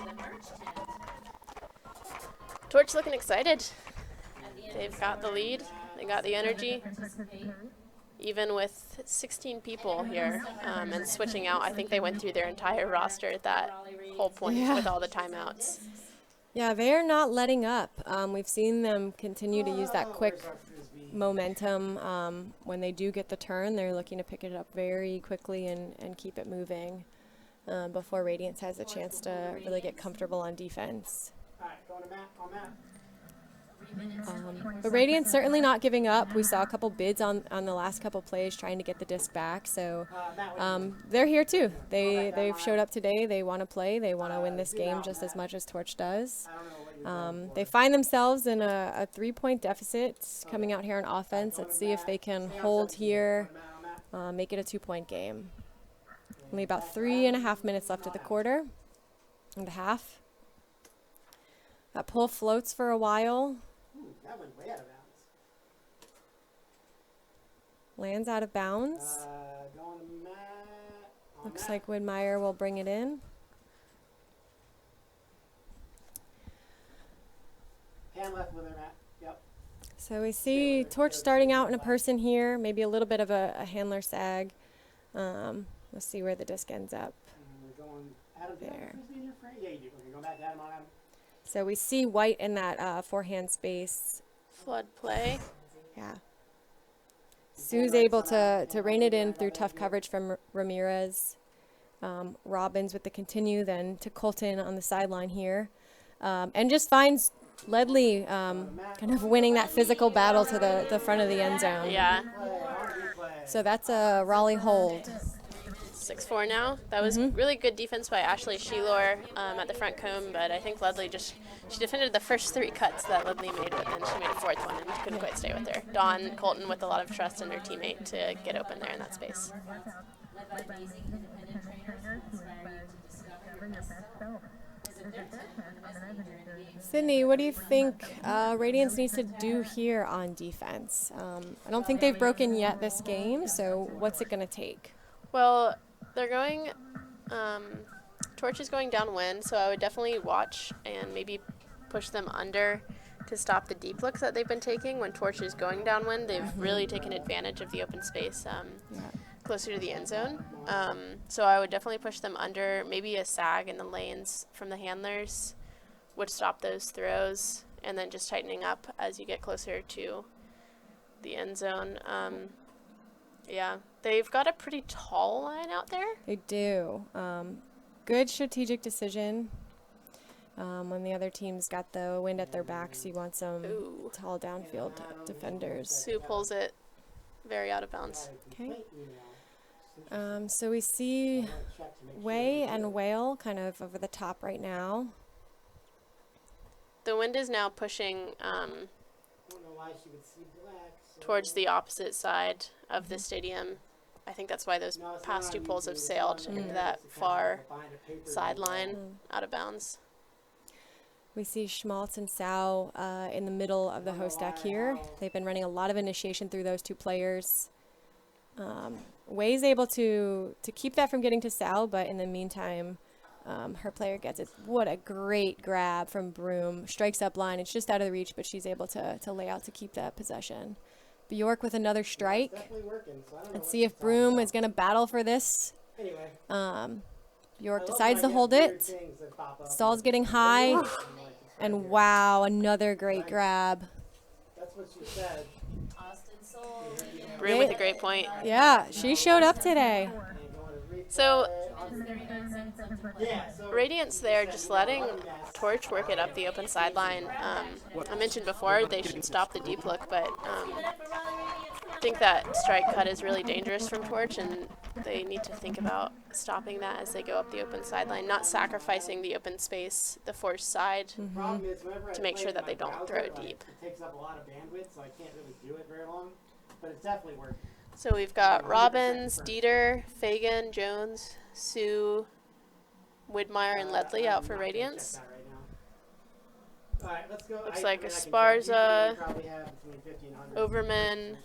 Torch looking excited. They've got the lead. They got the energy. Even with 16 people here and switching out, I think they went through their entire roster at that whole point with all the timeouts. Yeah, they're not letting up. We've seen them continue to use that quick momentum. When they do get the turn, they're looking to pick it up very quickly and keep it moving before Radiance has a chance to really get comfortable on defense. All right, going to Matt on Matt. But Radiance certainly not giving up. We saw a couple bids on the last couple plays trying to get the disc back. So they're here too. They've showed up today. They want to play. They want to win this game just as much as Torch does. They find themselves in a 3-point deficit coming out here on offense. Let's see if they can hold here, make it a 2-point game. Only about 3.5 minutes left of the quarter and a half. That pull floats for a while. That went way out of bounds. Lands out of bounds. Going to Matt. Looks like Widmeyer will bring it in. Hand left with her, Matt. Yep. So we see Torch starting out in a person here, maybe a little bit of a handler sag. Let's see where the disc ends up. We're going Adam there. In your frame? Yeah, you do. Okay, go back to Adam on Adam. So we see white in that forehand space. Flood play. Yeah. Sue's able to rein it in through tough coverage from Ramirez. Robbins with the continue, then to Colton on the sideline here. And just finds Ledley kind of winning that physical battle to the front of the end zone. Yeah. So that's a Raleigh hold. 6-4 now. That was really good defense by Ashley Sheelor at the front comb, but I think Ledley she defended the first 3 cuts that Ledley made, but then she made a 4th one and couldn't quite stay with her. Dawn Colton with a lot of trust in her teammate to get open there in that space. Led by amazing independent trainers who inspire you to discover your best self. Visit their tent and investigate during the game. Sydney, what do you think Radiance needs to do here on defense? I don't think they've broken yet this game, so what's it going to take? Well, they're going, Torch is going downwind, so I would definitely watch and maybe push them under to stop the deep looks that they've been taking. When Torch is going downwind, they've really taken advantage of the open space closer to the end zone. So I would definitely push them under. Maybe a sag in the lanes from the handlers would stop those throws, and then just tightening up as you get closer to the end zone. Yeah, they've got a pretty tall line out there. They do. Good strategic decision. When the other team's got the wind at their backs, you want some tall downfield defenders. Sue pulls it very out of bounds. Okay. So we see Way and Whale kind of over the top right now. The wind is now pushing towards the opposite side of the stadium. I think that's why those past 2 pulls have sailed into that far sideline out of bounds. We see Schmaltz and Sau in the middle of the host deck here. They've been running a lot of initiation through those 2 players. Way's able to keep that from getting to Sau, but in the meantime, her player gets it. What a great grab from Broom. Strikes up line. It's just out of the reach, but she's able to lay out to keep that possession. Bjork with another strike. Let's see if Broom is going to battle for this. Bjork decides to hold it. Stall's getting high. And wow, another great grab. That's what she said. Austin Soul. Broom with a great point. Yeah, she showed up today. So Yeah, so Radiance there just letting Torch work it up the open sideline. I mentioned before they should stop the deep look, but I think that strike cut is really dangerous from Torch, and they need to think about stopping that as they go up the open sideline, not sacrificing the open space, the forced side, problem is whenever I to make play sure in that my they don't browser, throw it like, deep. It takes up a lot of bandwidth, so I can't really do it very long. But it's definitely working. So we've got Robbins, Dieter, Fagan, Jones, Sue, Widmeyer, and Ledley out for Radiance. All right, let's go. Looks I like mean, I can check. Esparza, Usually we probably have between 50 and 100 Overman, users.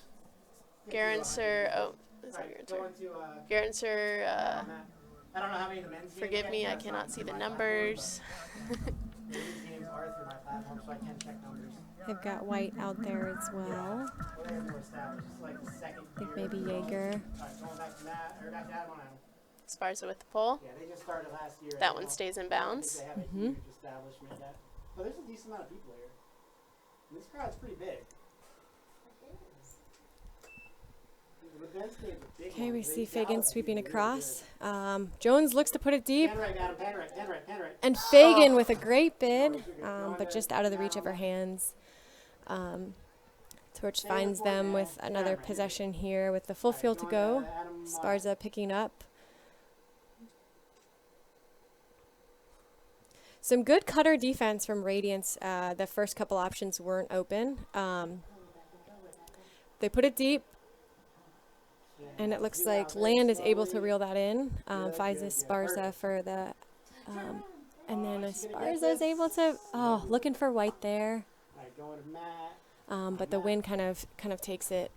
Garanser, oh, is that Alright, go Garanser? into, Garanser, I don't know how many of the men's games forgive yet, me, I that's cannot not see through the my numbers. platform, but the men's games are through my platform, so I can check numbers. They've got White out there as well. Well, they're more established. It's like the second I think year maybe of the Jaeger. Alright, going back to Matt, or back to Adam on Adam. Esparza with the pole. Yeah, they just started last year. That I one know. stays in I don't bounds. think they have a huge establishment yet. But there's a decent amount of people here. And this crowd's pretty big. The men's game's a big Okay, one. we They see got Fagan a sweeping few really across. Jones looks to put it deep. Pan right, Adam, pan right, pan right, pan right. And Fagan with a great bid, but just out of the reach of her hands. Torch finds them with another possession here with the full field to go. Esparza picking up. Some good cutter defense from Radiance. The first couple options weren't open. They put it deep, and it looks like Land is able to reel that in. Finds Esparza for the, and then Esparza is able to, looking for White there. Alright, going to Matt. But the wind kind of takes it,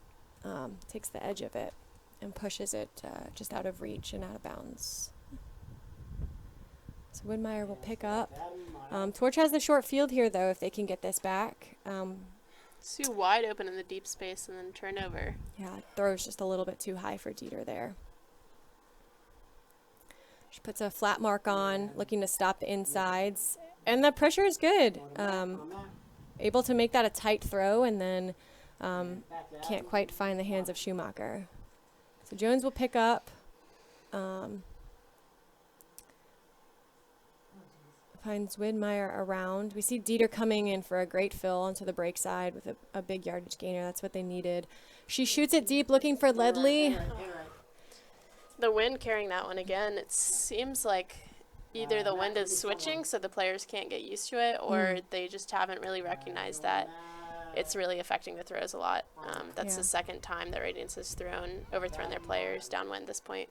takes the edge of it, and pushes it just out of reach and out of bounds. So Widmeyer will pick up. Torch has the short field here, though, if they can get this back. Sue wide open in the deep space and then turnover. Yeah, throws just a little bit too high for Dieter there. She puts a flat mark on, looking to stop the insides. And the pressure is good. Able to make that a tight throw, and then can't quite find the hands of Schumacher. So Jones will pick up. Finds Widmeyer around. We see Dieter coming in for a great fill onto the break side with a big yardage gainer. That's what they needed. She shoots it deep, looking for Ledley. The wind carrying that one again. It seems like either the wind is switching so the players can't get used to it, or they just haven't really recognized that it's really affecting the throws a lot. That's the second time that Radiance has overthrown their players downwind this point.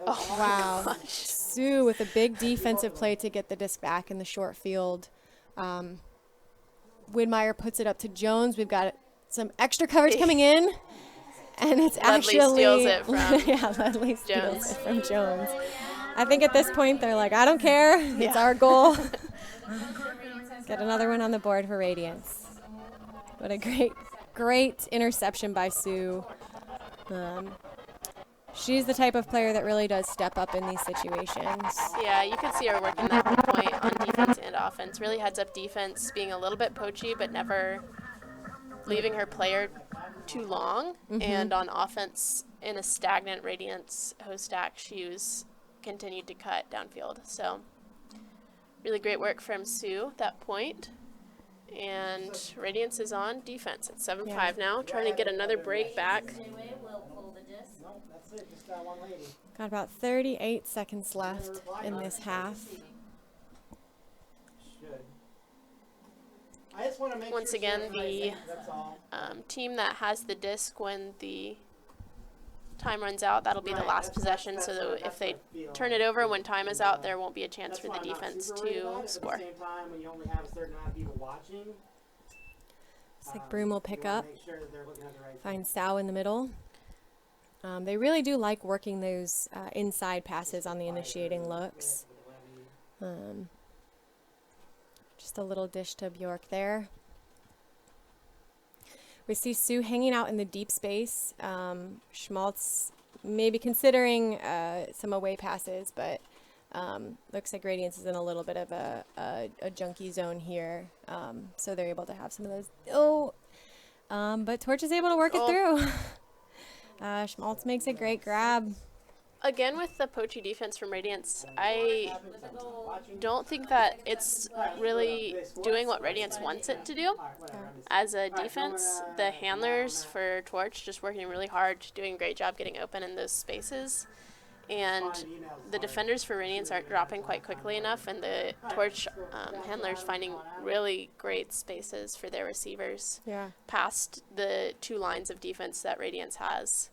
Oh, Wow. Sue with a big defensive play to get the disc back in the short field. Widmeyer puts it up to Jones. We've got some extra coverage coming in. And it's Ledley actually... steals it from Ledley steals Jones. it from Jones. I think at this point they're like, I don't care. It's our goal. Get another one on the board for Radiance. What a great interception by Sue. She's the type of player that really does step up in these situations. Yeah, you can see her working that point on defense and offense. Really heads up defense, being a little bit poachy, but never leaving her player too long. And on offense, in a stagnant Radiance host stack, she continued to cut downfield. So really great work from Sue at that point. And Radiance is on defense at 7-5 now, trying to get another break back. Got about 38 seconds left in this half. Once again, the team that has the disc when the time runs out, that'll be the last possession. So if they turn it over when time is out, there won't be a chance for the defense to score. Looks like Broom will pick up. Find Sow in the middle. They really do like working those inside passes on the initiating looks. Just a little dish to Bjork there. We see Sue hanging out in the deep space. Schmaltz maybe considering some away passes, but Looks like Radiance is in a little bit of a junky zone here, so they're able to have some of those. But Torch is able to work it through. Schmaltz makes a great grab. Again, with the poachy defense from Radiance, I don't think that it's really doing what Radiance wants it to do. As a defense, the handlers for Torch just working really hard, doing a great job getting open in those spaces. And the defenders for Radiance aren't dropping quite quickly enough, and the Torch handlers finding really great spaces for their receivers past the 2 lines of defense that Radiance has.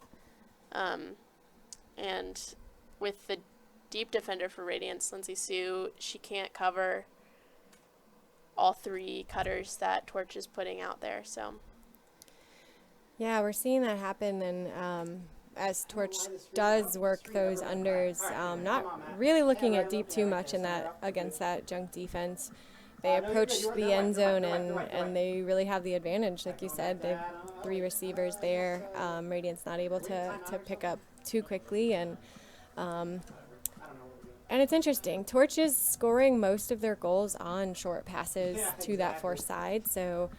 And with the deep defender for Radiance, Lindsay Sue, she can't cover all 3 cutters that Torch is putting out there. So yeah, we're seeing that happen, and as Torch does work those unders, not really looking at deep too much in that against that junk defense. They approach the end zone, and they really have the advantage. Like you said, they have 3 receivers there. Radiance not able to pick up too quickly, and it's interesting. Torch is scoring most of their goals on short passes to that far side, so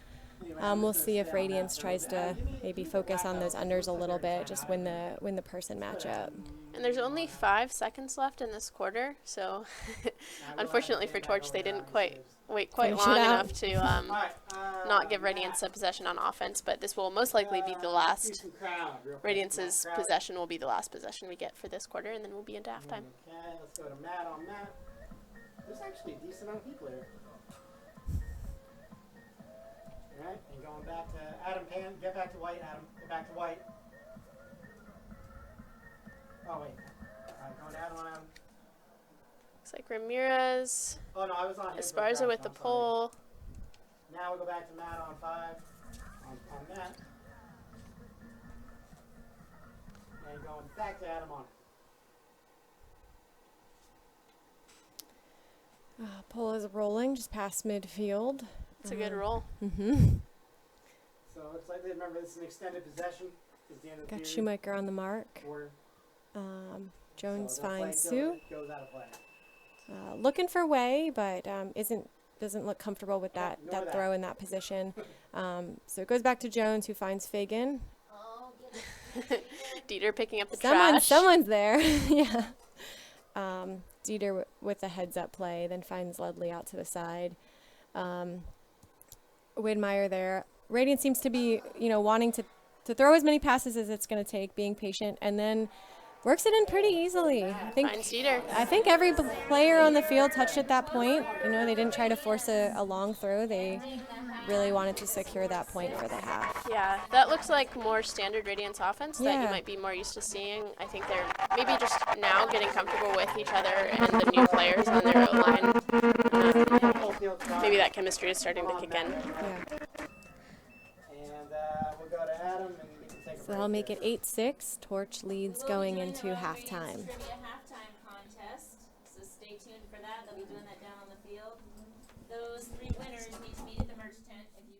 we'll see if Radiance tries to maybe focus on those unders a little bit, just win the person matchup. And there's only 5 seconds left in this quarter, so unfortunately for Torch, they didn't wait quite long enough to not give Radiance a possession on offense, but this will most likely be the last. Radiance's possession will be the last possession we get for this quarter, and then we'll be into halftime. Okay, let's go to Matt on Matt. There's actually a decent amount of people here. Alright, and going back to Adam Pan. Get back to White, Adam. Get back to White. Oh, wait. Alright, going to Adam on Adam. Looks like Ramirez, Oh, no, I was on his. Esparza with the pole. Now we'll go back to Matt on 5. On Matt. And going back to Adam on. Pole is rolling just past midfield. It's a good roll. Mm-hmm. So it looks like they remember this is an extended possession. It's the end of the Got period. Shoemaker on the mark. Quarter. Jones So that finds play Sue. goes out of play. Looking for Way, but doesn't look comfortable with that Ignore that. throw in that position. So it goes back to Jones, who finds Fagan. Oh, get it. Dieter picking up the trash. Someone's there. Yeah. Dieter with a heads-up play, then finds Ledley out to the side. Widmeyer there. Radiant seems to be, wanting to throw as many passes as it's going to take, being patient, and then works it in pretty easily. Finds Dieter. I think every player on the field touched at that point. They didn't try to force a long throw. They really wanted to secure that point for the half. Yeah, that looks like more standard Radiance offense that you Yeah. might be more used to seeing. I think they're maybe just now getting comfortable with each other and the new players on their O-line. Maybe that chemistry is starting to kick in. Yeah. And we'll go to Adam and we can take a So that'll make it 8-6. Torch leads going into halftime. Trivia halftime contest, so stay tuned for that. They'll be doing that down on the field. Those 3 winners need to meet at the merch tent. If you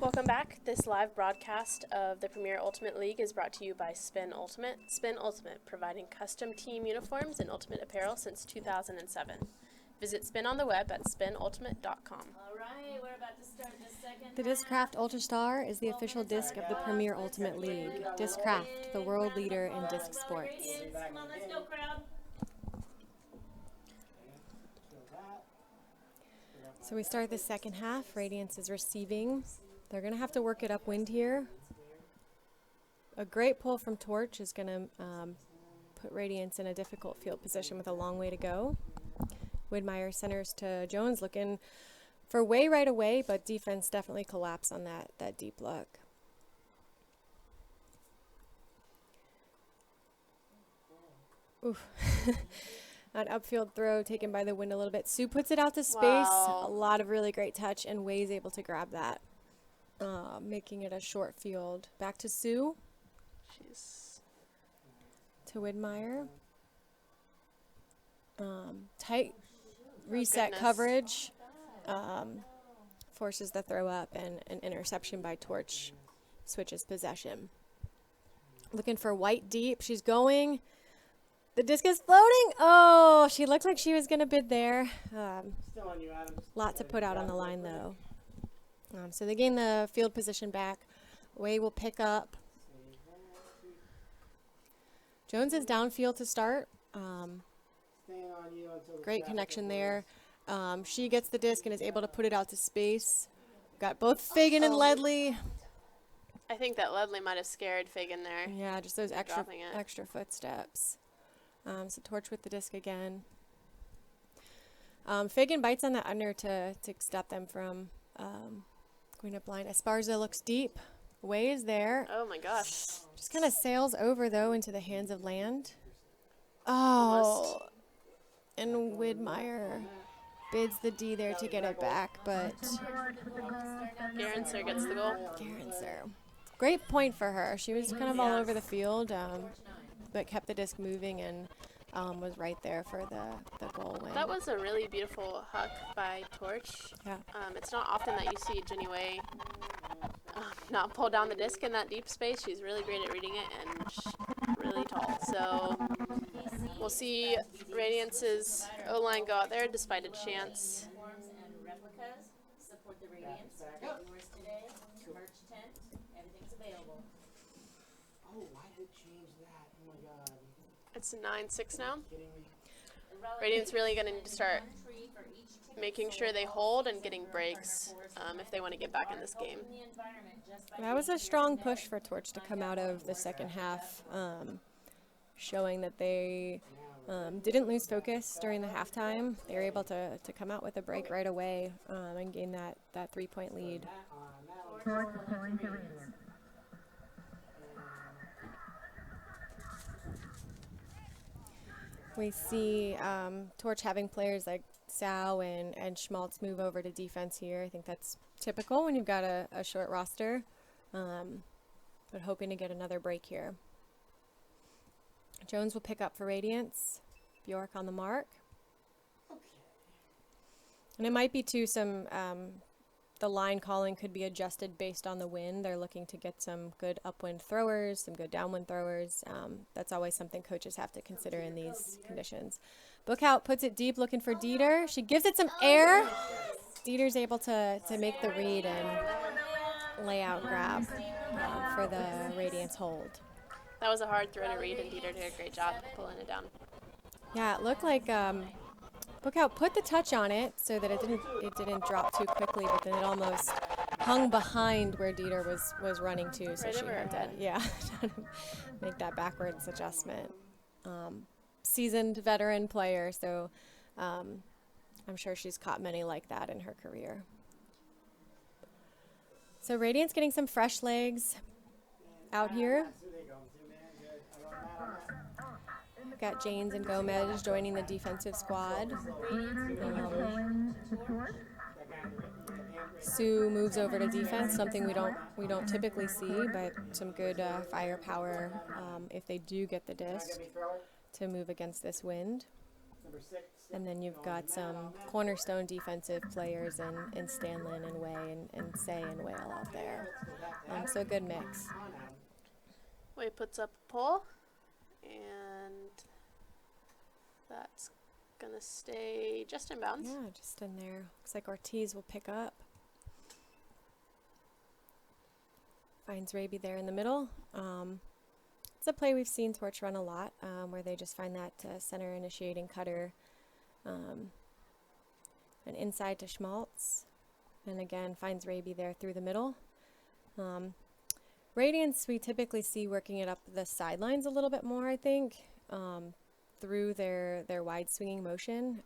Welcome back. This live broadcast of the Premier Ultimate League is brought to you by Spin Ultimate. Spin Ultimate, providing custom team uniforms and ultimate apparel since 2007. Visit Spin on the web at spinultimate.com. All right, we're about to start the second The Discraft Ultra Star is the official disc of the Premier Ultimate League. Discraft, the world leader in disc sports. Come on, let's go, crowd. So we start the second half. Radiance is receiving. They're going to have to work it upwind here. A great pull from Torch is going to put Radiance in a difficult field position with a long way to go. Widmeyer centers to Jones, looking for way right away, but defense definitely collapsed on that deep look. Oof. An upfield throw taken by the wind a little bit. Sue puts it out to space. Wow. A lot of really great touch, and Way's able to grab that, making it a short field. Back to Sue. She's To Widmeyer. Tight reset goodness. coverage. Forces the throw up, and an interception by Torch switches possession. Looking for White deep. She's going. The disc is floating. Oh, she looked like she was going to bid there. Still on you, Adam. Lot to put out on the line, though. So they gain the field position back. Way will pick up. Jones is downfield to start. Staying on you until the Great traffic connection clears. there. She gets the disc and is able to put it out to space. Got both Fagan and Ledley. I think that Ledley might have scared Fagan there. Yeah, just those extra Dropping it. extra footsteps. So Torch with the disc again. Fagan bites on that under to stop them from going up line. Esparza looks deep. Way is there. Oh my gosh. Just kind of sails over, though, into the hands of land. Oh. And Widmeyer bids the D there to get it back, but Garenser gets the goal. Garenser. Great point for her. She was kind of all over the field, but kept the disc moving and was right there for the goal win. That was a really beautiful huck by Torch. Yeah. It's not often that you see Jenny Way not pull down the disc in that deep space. She's really great at reading it, and she's really tall. So we'll see Radiance's O-line go out there despite a chance. Uniforms and replicas. Support the Radiance. Get yours today. Merch tent. Everything's available. Oh, why did it change that? Oh my god. It's 9-6 now. Kidding me? Radiance really going to need to start making sure they hold and getting breaks if they want to get back in this game. That was a strong push for Torch to come out of the second half, showing that they didn't lose focus during the halftime. They were able to come out with a break right away and gain that 3-point lead. We see Torch having players like Sau and Schmaltz move over to defense here. I think that's typical when you've got a short roster, but hoping to get another break here. Jones will pick up for Radiance. Bjork on the mark. And it might be too some, the line calling could be adjusted based on the wind. They're looking to get some good upwind throwers, some good downwind throwers. That's always something coaches have to consider in these conditions. Bookout puts it deep, looking for Dieter. She gives it some air. Dieter's able to make the read and lay out grab for the Radiance hold. That was a hard throw to read, and Dieter did a great job pulling it down. Yeah, it looked like Bookout put the touch on it so that it didn't drop too quickly, but then it almost hung behind where Dieter was running to, so Right she over her had to head. make that backwards adjustment. Seasoned veteran player, so I'm sure she's caught many like that in her career. So Radiance getting some fresh legs out here. Got Janes and Gomez joining the defensive squad. Sue moves over to defense, something we don't typically see, but some good firepower if they do get the disc to move against this wind. Number 6, And then you've got some cornerstone defensive players in Stanlin and Way and Say and Whale out there. So a good mix. Way puts up a pole, and that's gonna stay just in bounds. Yeah, just in there. Looks like Ortiz will pick up. Finds Raby there in the middle. It's a play we've seen Torch run a lot, where they just find that center initiating cutter and inside to Schmaltz. And again, finds Raby there through the middle. Radiance, we typically see working it up the sidelines a little bit more, I think, through their wide swinging motion.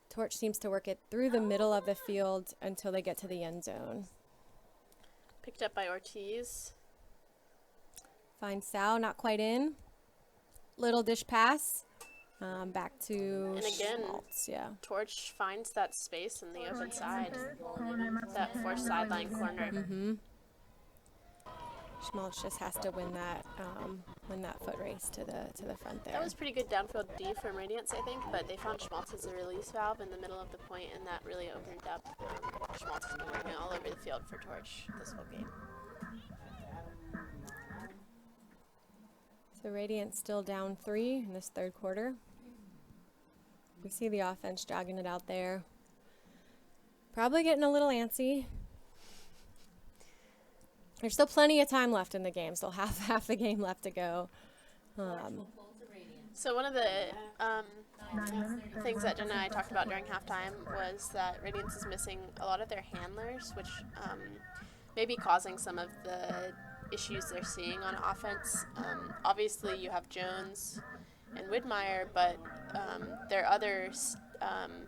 Torch seems to work it through the middle of the field until they get to the end zone. Picked up by Ortiz. Finds Sal, not quite in. Little dish pass. Back to And again, Schmaltz, yeah. Torch finds that space in the open side. That forced sideline corner. Mm-hmm. Schmaltz just has to win that foot race to the front there. That was pretty good downfield D from Radiance, I think, but they found Schmaltz as a release valve in the middle of the point, and that really opened up. Schmaltz has been working all over the field for Torch this whole game. So Radiance still down 3 in this third quarter. We see the offense jogging it out there. Probably getting a little antsy. There's still plenty of time left in the game, still half the game left to go. So one of the things that Jen and I talked about during halftime was that Radiance is missing a lot of their handlers, which may be causing some of the issues they're seeing on offense. Obviously, you have Jones and Widmeyer, but their other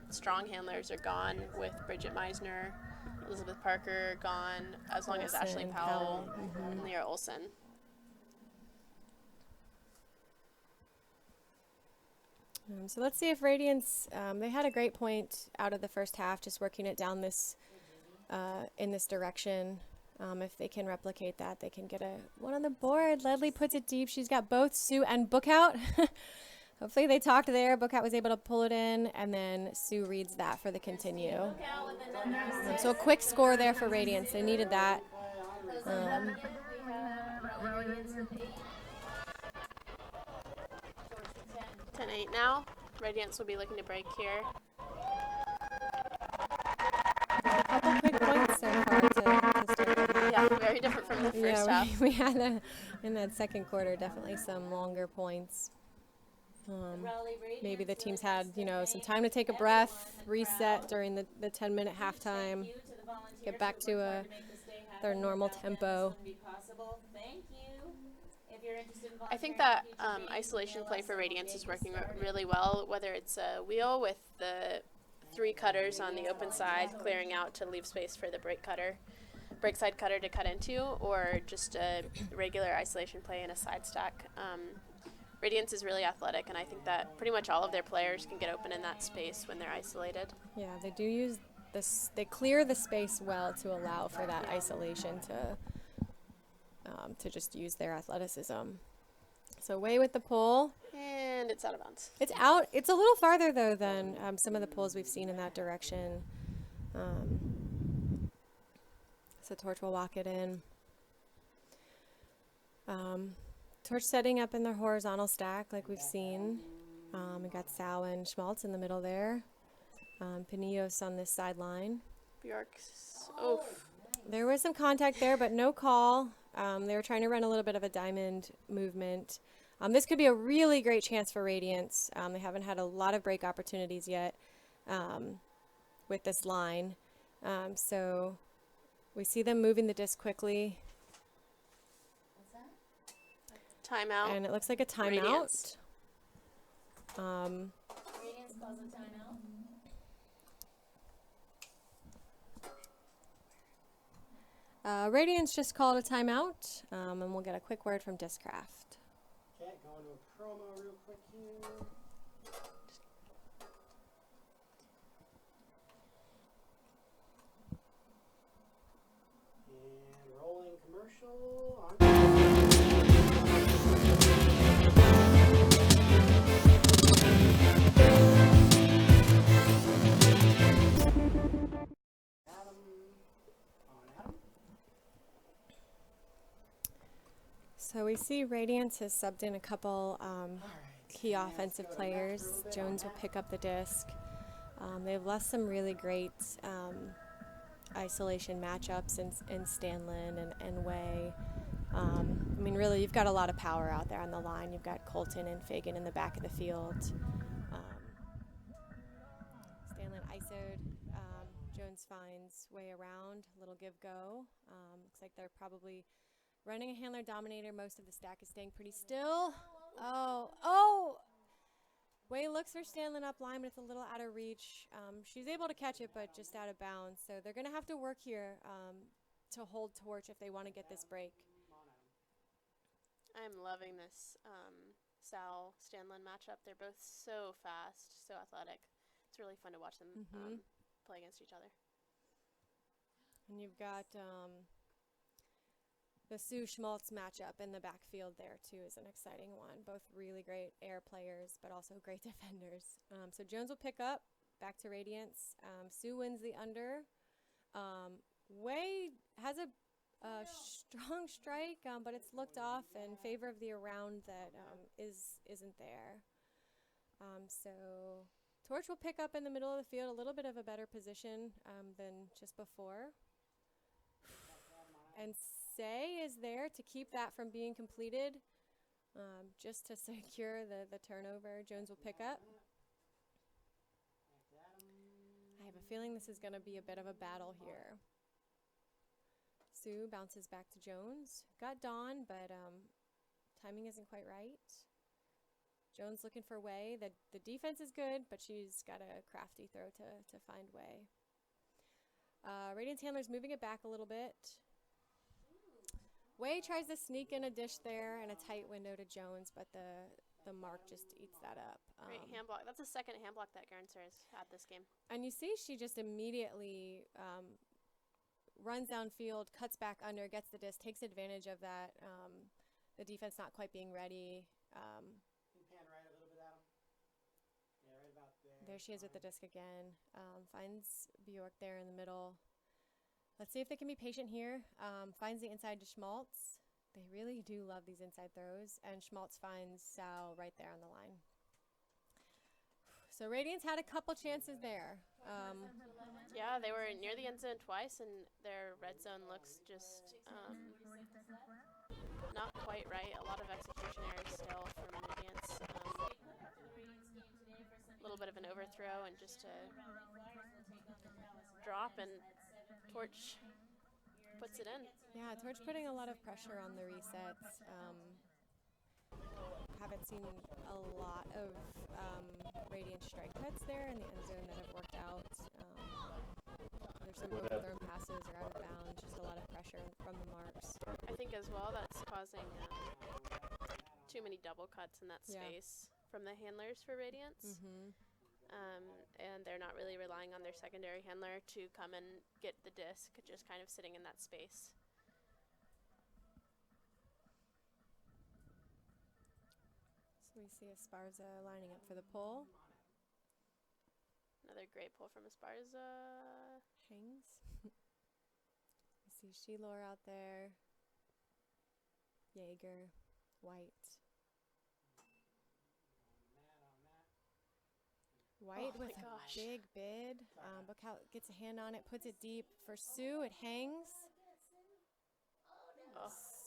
strong handlers are gone, with Bridget Meisner, Elizabeth Parker gone, as long as Ashley Powell and Leah Olson. So let's see if Radiance, they had a great point out of the first half, just working it down this in this direction. If they can replicate that, they can get one on the board. Ledley puts it deep. She's got both Sue and Bookout. Hopefully they talked there. Bookout was able to pull it in, and then Sue reads that for the continue. So a quick score there for Radiance. They needed that. 10-8 now. Radiance will be looking to break here. A couple quick points so far to start the half. Yeah, very different from the first half. We had in that second quarter definitely some longer points. Maybe the teams had, some time to take a breath, reset during the 10-minute halftime, get back to their normal tempo. I think that isolation play for Radiance is working really well, whether it's a wheel with the 3 cutters on the open side clearing out to leave space for the break side cutter to cut into, or just a regular isolation play in a side stack. Radiance is really athletic, and I think that pretty much all of their players can get open in that space when they're isolated. Yeah, they do use this. They clear the space well to allow for that isolation to just use their athleticism. So away with the pull. And it's out of bounds. It's out. It's a little farther, though, than some of the pulls we've seen in that direction. So Torch will walk it in. Torch setting up in their horizontal stack like we've seen. We got Sal and Schmaltz in the middle there. Pinillos on this sideline. Bjork's. Oof. There was some contact there, but no call. They were trying to run a little bit of a diamond movement. This could be a really great chance for Radiance. They haven't had a lot of break opportunities yet with this line. So we see them moving the disc quickly. Timeout. And it looks like a timeout. Radiance. Radiance calls a timeout. Radiance just called a timeout, and we'll get a quick word from Discraft. Okay, going to a promo real quick here. And rolling commercial on. So we see Radiance has subbed in a couple key offensive players. Jones will pick up the disc. They've lost some really great isolation matchups in Stanlin and Way. I mean, really, you've got a lot of power out there on the line. You've got Colton and Fagan in the back of the field. Stanlin ISO'd. Jones finds Way around. Little give-go. Looks like they're probably running a handler dominator. Most of the stack is staying pretty still. Oh! Way looks for Stanlin up line, but it's a little out of reach. She's able to catch it, but just out of bounds. So they're going to have to work here to hold Torch if they want to get this break. I'm loving this Sal Stanlin matchup. They're both so fast, so athletic. It's really fun to watch them play against each other. And you've got the Sue Schmaltz matchup in the backfield there, too, is an exciting one. Both really great air players, but also great defenders. So Jones will pick up, back to Radiance. Sue wins the under. Way has a strong strike, but it's looked off in favor of the around that isn't there. So Torch will pick up in the middle of the field, a little bit of a better position than just before. And Say is there to keep that from being completed, just to secure the turnover. Jones will pick up. I have a feeling this is going to be a bit of a battle here. Sue bounces back to Jones. Got Dawn, but timing isn't quite right. Jones looking for Way. The defense is good, but she's got a crafty throw to find Way. Radiance handler's moving it back a little bit. Way tries to sneak in a dish there and a tight window to Jones, but the mark just eats that up. Great hand block. That's the second hand block that Gernser has had this game. And you see she just immediately runs downfield, cuts back under, gets the disc, takes advantage of that. The defense not quite being ready. Can you pan right a little bit at him? Yeah, right about there. There she is with the disc again. Finds Bjork there in the middle. Let's see if they can be patient here. Finds the inside to Schmaltz. They really do love these inside throws. And Schmaltz finds Sal right there on the line. So Radiance had a couple chances there. Yeah, they were near the end zone twice, and their red zone looks just not quite right. A lot of execution errors still from Radiance. A little bit of an overthrow and just a drop, and Torch puts it in. Yeah, Torch putting a lot of pressure on the resets. Haven't seen a lot of Radiant strike cuts there in the end zone that have worked out. There's some overthrown passes or out of bounds, just a lot of pressure from the marks. I think as well that's causing too many double cuts in that space from the handlers for Radiance. And they're not really relying on their secondary handler to come and get the disc, just kind of sitting in that space. So we see Esparza lining up for the pull. Another great pull from Esparza. Hangs. We see Sheilor out there. Jaeger. White. White with a big bid. Look how it gets a hand on it, puts it deep. For Sue, it hangs.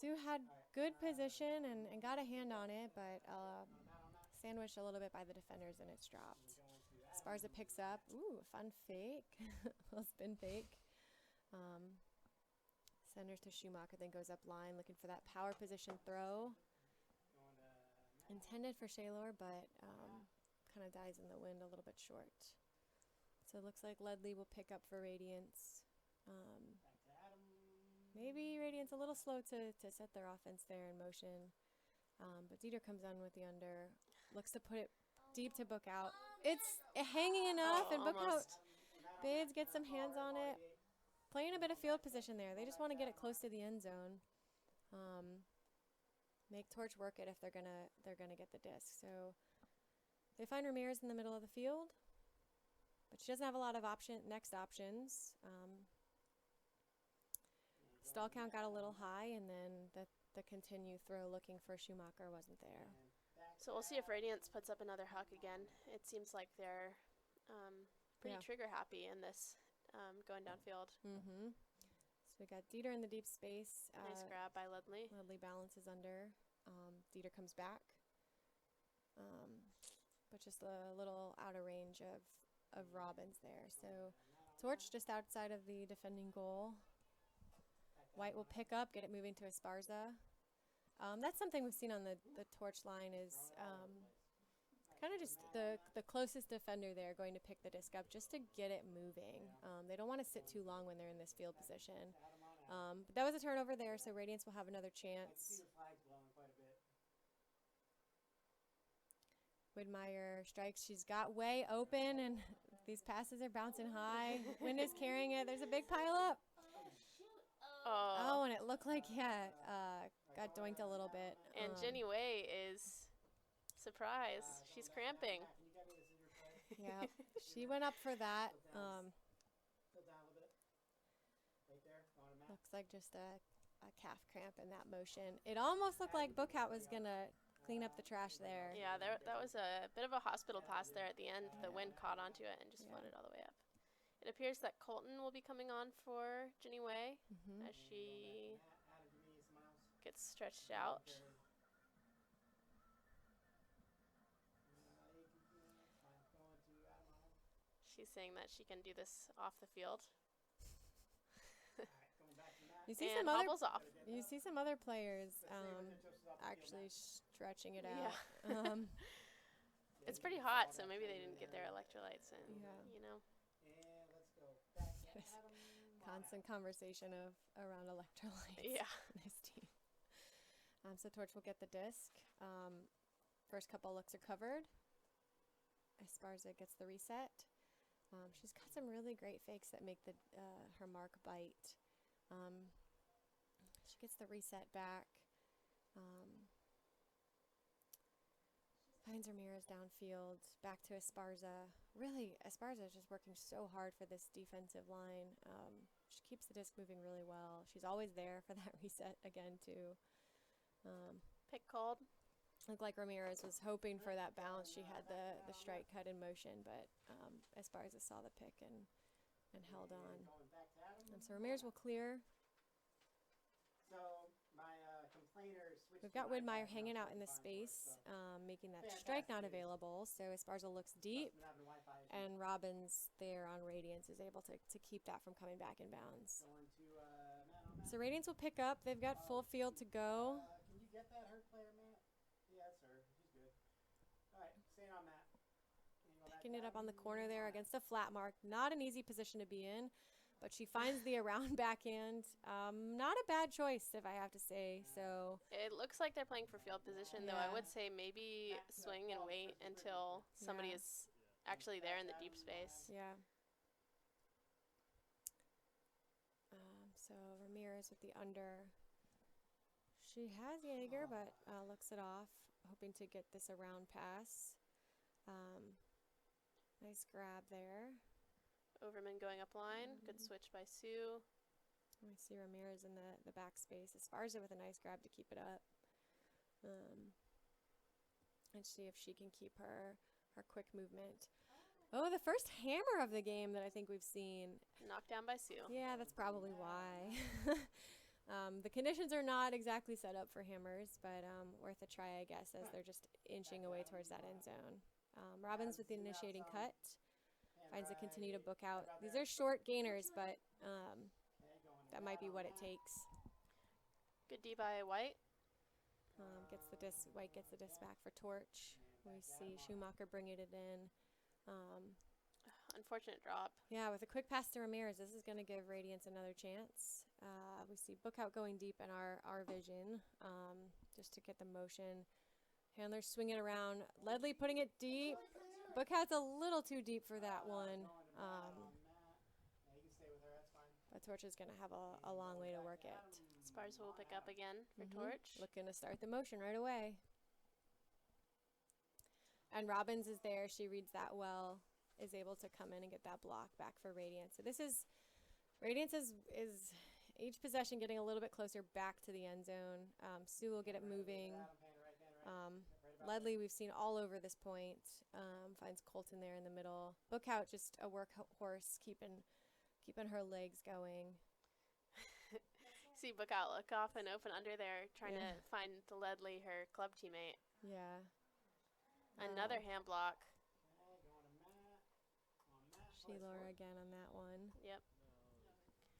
Sue had good position and got a hand on it, but sandwiched a little bit by the defenders and it's dropped. Esparza picks up. Ooh, a fun fake. A little spin fake. Centers to Schumacher, then goes up line looking for that power position throw. Intended for Shaylor, but kind of dies in the wind a little bit short. So it looks like Ledley will pick up for Radiance. Maybe Radiance a little slow to set their offense there in motion. But Dieter comes on with the under. Looks to put it deep to book out. It's hanging enough and book out. Bids, get some hands on it. Playing a bit of field position there. They just want to get it close to the end zone. Make Torch work it if they're gonna get the disc. So they find Ramirez in the middle of the field, but she doesn't have a lot of next options. Stall count got a little high, and then the continue throw looking for Schumacher wasn't there. So we'll see if Radiance puts up another huck again. It seems like they're pretty Yeah. trigger happy in this going downfield. Mm-hmm. So we got Dieter in the deep space. Nice grab by Ledley. Ledley balances under. Dieter comes back. But just a little out of range of Robbins there. So Torch just outside of the defending goal. White will pick up, get it moving to Esparza. That's something we've seen on the Torch line is kind of just the closest defender there going to pick the disc up just to get it moving. They don't want to sit too long when they're in this field position. But that was a turnover there, so Radiance will have another chance. Widmeyer strikes. She's got way open, and these passes are bouncing high. Wind is carrying it. There's a big pile up. Oh, and it looked like, got doinked a little bit. And Jenny Way is surprised. She's cramping. Yeah, she went up for that. Looks like just a calf cramp in that motion. It almost looked like Bookhout was going to clean up the trash there. Yeah, that was a bit of a hospital pass there at the end. The wind caught onto it and just floated all the way up. It appears that Colton will be coming on for Jenny Way as she gets stretched out. She's saying that she can do this off the field. You see and some other hobbles off. You see some other players actually stretching it out. Yeah. It's pretty hot, so maybe they didn't get their electrolytes in. Yeah. You know. Constant conversation around electrolytes. Yeah. Nice team. So Torch will get the disc. First couple looks are covered. Esparza gets the reset. She's got some really great fakes that make her mark bite. She gets the reset back. Finds Ramirez downfield. Back to Esparza. Really, Esparza is just working so hard for this defensive line. She keeps the disc moving really well. She's always there for that reset again, too. Pick called. Looked like Ramirez was hoping for that bounce. She had the strike cut in motion, but Esparza saw the pick and held on. So Ramirez will clear. So my complainer switched. We've got Widmeyer hanging out in the space, making that strike not available. So Esparza looks deep, and Robbins there on Radiance is able to keep that from coming back in bounds. So Radiance will pick up. They've got full field to go. Can you get that hurt player, Matt? Yeah, that's her. She's good. All right, staying on Matt. Picking it up on the corner there against a flat mark. Not an easy position to be in, but she finds the around backhand. Not a bad choice, if I have to say. So It looks like they're playing for field position, though. I would say maybe swing and wait until somebody is actually there in the deep space. yeah. So Ramirez with the under. She has Jaeger, but looks it off, hoping to get this around pass. Nice grab there. Overman going up line. Good switch by Sue. We see Ramirez in the backspace. Esparza with a nice grab to keep it up. And see if she can keep her quick movement. Oh, the first hammer of the game that I think we've seen. Knocked down by Sue. Yeah, that's probably why. The conditions are not exactly set up for hammers, but worth a try, I guess, as they're just inching away towards that end zone. Robbins with the initiating cut. Finds a continue to book out. These are short gainers, but that might be what it takes. Good D by White. Gets the disc. White gets the disc back for Torch. We see Schumacher bringing it in. Unfortunate drop. Yeah, with a quick pass to Ramirez, this is going to give Radiance another chance. We see Bookout going deep in our vision, just to get the motion. Handler swinging around. Ledley putting it deep. Bookout's a little too deep for that one. But Torch is going to have a long way to work it. Esparza will pick up again for Torch. Looking to start the motion right away. And Robbins is there. She reads that well. Is able to come in and get that block back for Radiance. So this is Radiance is each possession getting a little bit closer back to the end zone. Sue will get it moving. Ledley, we've seen all over this point. Finds Colton there in the middle. Bookout, just a workhorse, keeping her legs going. See Bookout look off and open under there, trying to find Ledley, her club teammate. Yeah. Another hand block. She-Laura again on that one. Yep.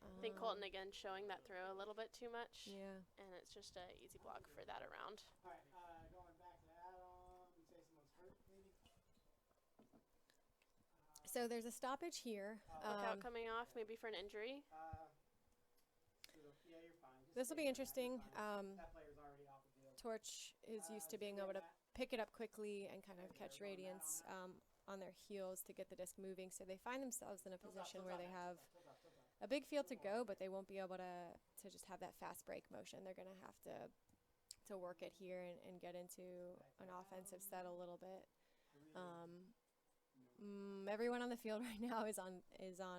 I think Colton again showing that throw a little bit too much. Yeah. And it's just an easy block for that around. All right, going back to Adam. You say someone's hurt, maybe? So there's a stoppage here. Bookout coming off, maybe for an injury. Yeah, you're fine. This will be interesting. That player's already off the field. Torch is used to being able to pick it up quickly and kind of catch Radiance on their heels to get the disc moving. So they find themselves in a position where they have a big field to go, but they won't be able to just have that fast break motion. They're going to have to work it here and get into an offensive set a little bit. Everyone on the field right now is on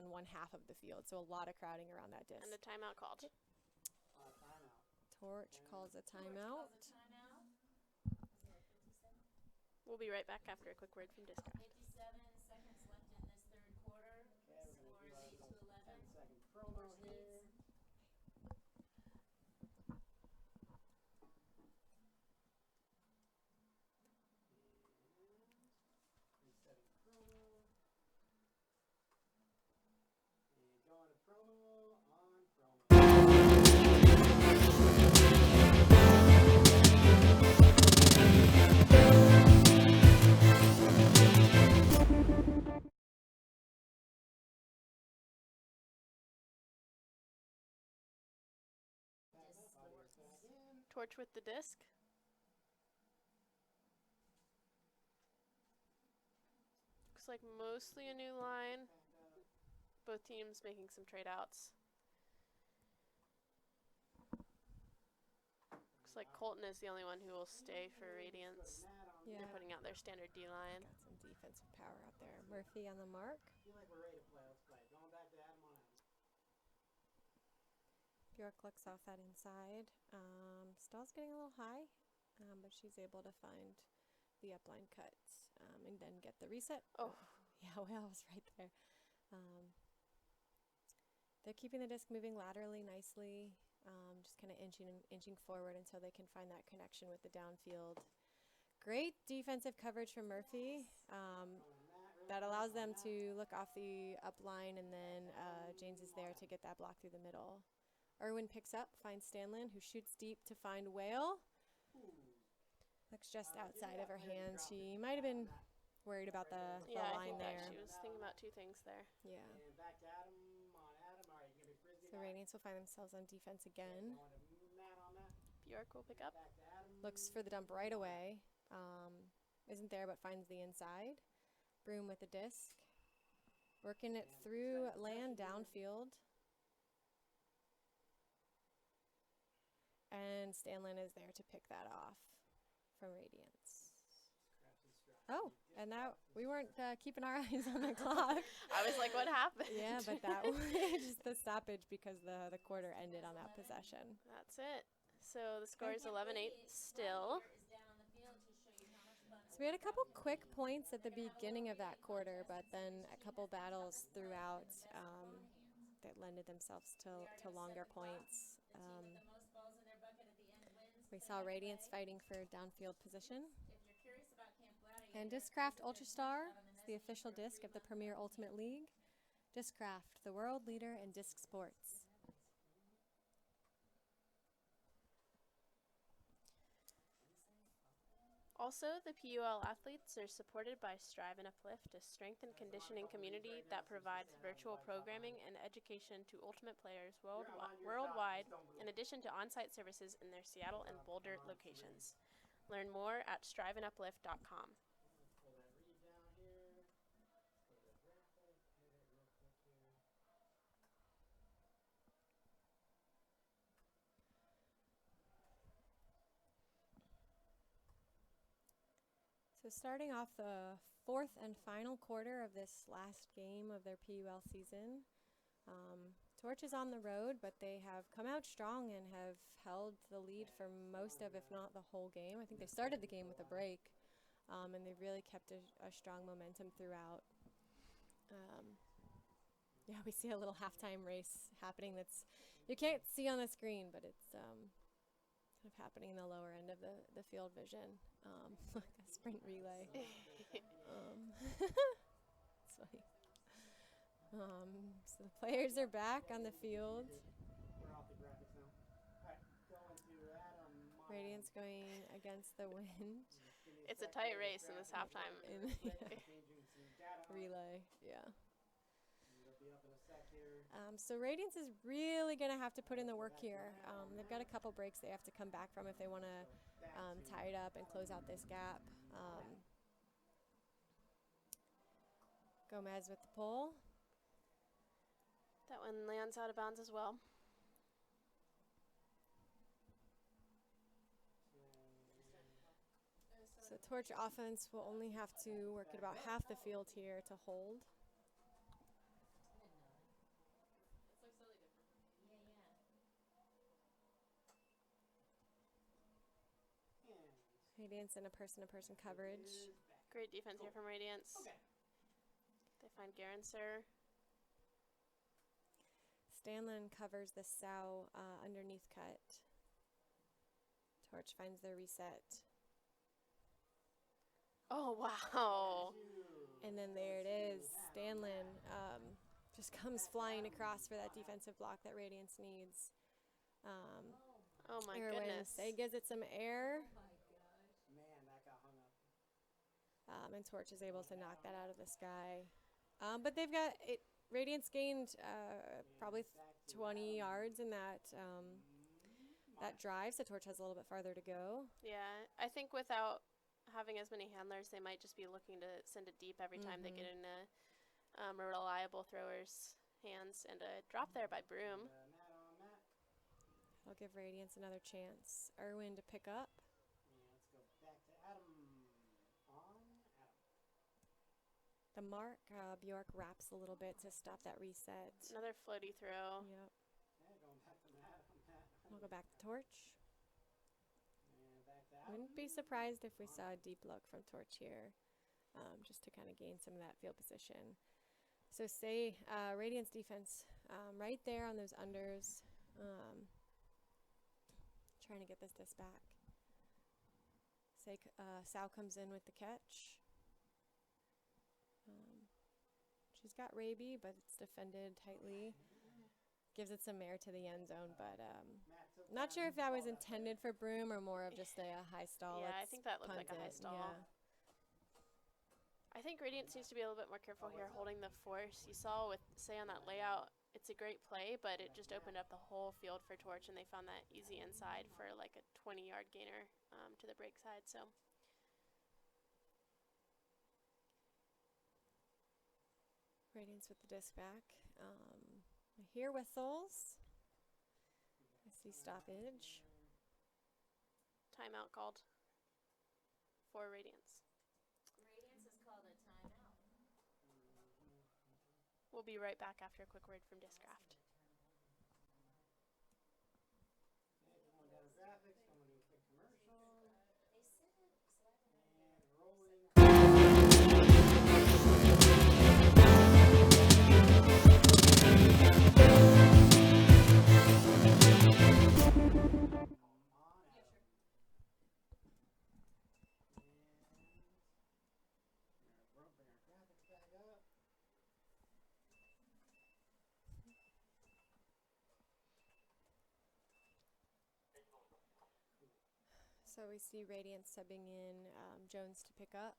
one half of the field, so a lot of crowding around that disc. And a timeout called. Torch calls a timeout. We'll be right back after a quick word from Discraft. 57 seconds left in this third quarter. Score is 8-11. 10-second promo here. Resetting promo. And going to promo on promo. Torch with the disc. Looks like mostly a new line. Both teams making some trade outs. Looks like Colton is the only one who will stay for Radiance. Yeah. They're putting out their standard D line. Got some defensive power out there. Murphy on the mark. Feel like we're ready to play. Let's play. Going back to Adam on Adam. Bjork looks off that inside. Stall's getting a little high, but she's able to find the upline cut and then get the reset. Oh. Yeah, well, I was right there. They're keeping the disc moving laterally nicely, just kind of inching forward until they can find that connection with the downfield. Great defensive coverage from Murphy. That allows them to look off the upline, and then James is there to get that block through the middle. Irwin picks up, finds Stanlin, who shoots deep to find Whale. Looks just outside of her hands. She might have been worried about the Yeah, I line think there. that she was thinking about two things there. Yeah. And back to Adam on Adam. All right, you gonna be frisbee. So Radiance will find themselves on defense again. Going to Matt on that. Bjork will pick up. Back to Adam. Looks for the dump right away. Isn't there, but finds the inside. Broom with the disc. Working it through land downfield. And Stanlin is there to pick that off from Radiance. Oh, and that we weren't keeping our eyes on the clock. I was like, what happened? Yeah, but that was just the stoppage because the quarter ended on that possession. That's it. So the score is 11-8 still. So we had a couple quick points at the beginning of that quarter, but then a couple battles throughout that lended themselves to longer points. We saw Radiance fighting for downfield position. And Discraft Ultrastar is the official disc of the Premier Ultimate League. Discraft, the world leader in disc sports. Also, the PUL athletes are supported by Strive and Uplift, a strength and conditioning community that provides virtual programming and education to ultimate players worldwide, in addition to on-site services in their Seattle and Boulder locations. Learn more at striveanduplift.com. Pull that read down here. Go to the graphic. Hit it real quick here. So starting off the fourth and final quarter of this last game of their PUL season, Torch is on the road, but they have come out strong and have held the lead for most of, if not the whole game. I think they started the game with a break, and they've really kept a strong momentum throughout. Yeah, we see a little halftime race happening that's you can't see on the screen, but it's kind of happening in the lower end of the field vision, like a sprint relay. It's funny. So the players are back on the field. We're off the graphics now. Alright, going to Adam. Radiance going against the wind. It's a tight race in this halftime. Relay, yeah. It'll be up in a sec here. So Radiance is really going to have to put in the work here. They've got a couple breaks they have to come back from if they want to tie it up and close out this gap. Gomez with the pull. That one lands out of bounds as well. So Torch offense will only have to work at about half the field here to hold. It's like slightly different. Yeah, Radiance in a person-to-person coverage. Great defense here from Radiance. Okay. They find Garanser. Stanlin covers the sow underneath cut. Torch finds their reset. Oh, wow. And then there it is. Stanlin just comes flying across for that defensive block that Radiance needs. Oh, my Irwin goodness. gives it some air. Man, that got hung up. And Torch is able to knock that out of the sky. But they've got it. Radiance gained probably 20 yards in that that drive, so Torch has a little bit farther to go. Yeah, I think without having as many handlers, they might just be looking to send it deep every time they get in a reliable thrower's hands, and a drop there by Broom. Matt on Matt. I'll give Radiance another chance. Irwin to pick up. Yeah, let's go back to Adam. On Adam. The mark, Bjork wraps a little bit to stop that reset. Another floaty throw. Yep. Okay, going back to Matt on Matt. We'll go back to Torch. And back to Adam. Wouldn't be surprised if we saw a deep look from Torch here, just to kind of gain some of that field position. So say Radiance defense right there on those unders, trying to get this disc back. Say Sal comes in with the catch. She's got Raby, but it's defended tightly. Gives it some air to the end zone, but not sure if that was intended for Broom or more of just a high stall. Yeah, I Let's think that looked like a punt high it, stall. yeah. I think Radiance needs to be a little bit more careful here holding the force. You saw with, say, on that layout, it's a great play, but it just opened up the whole field for Torch, and they found that easy inside for like a 20-yard gainer to the break side. So Radiance with the disc back. I hear whistles. I see stoppage. timeout called for Radiance. Radiance has called a timeout. We'll be right back after a quick word from Discraft. Okay, going down to graphics, going to do a quick commercial. They said And rolling. Bring our graphics back up. So we see Radiance subbing in Jones to pick up.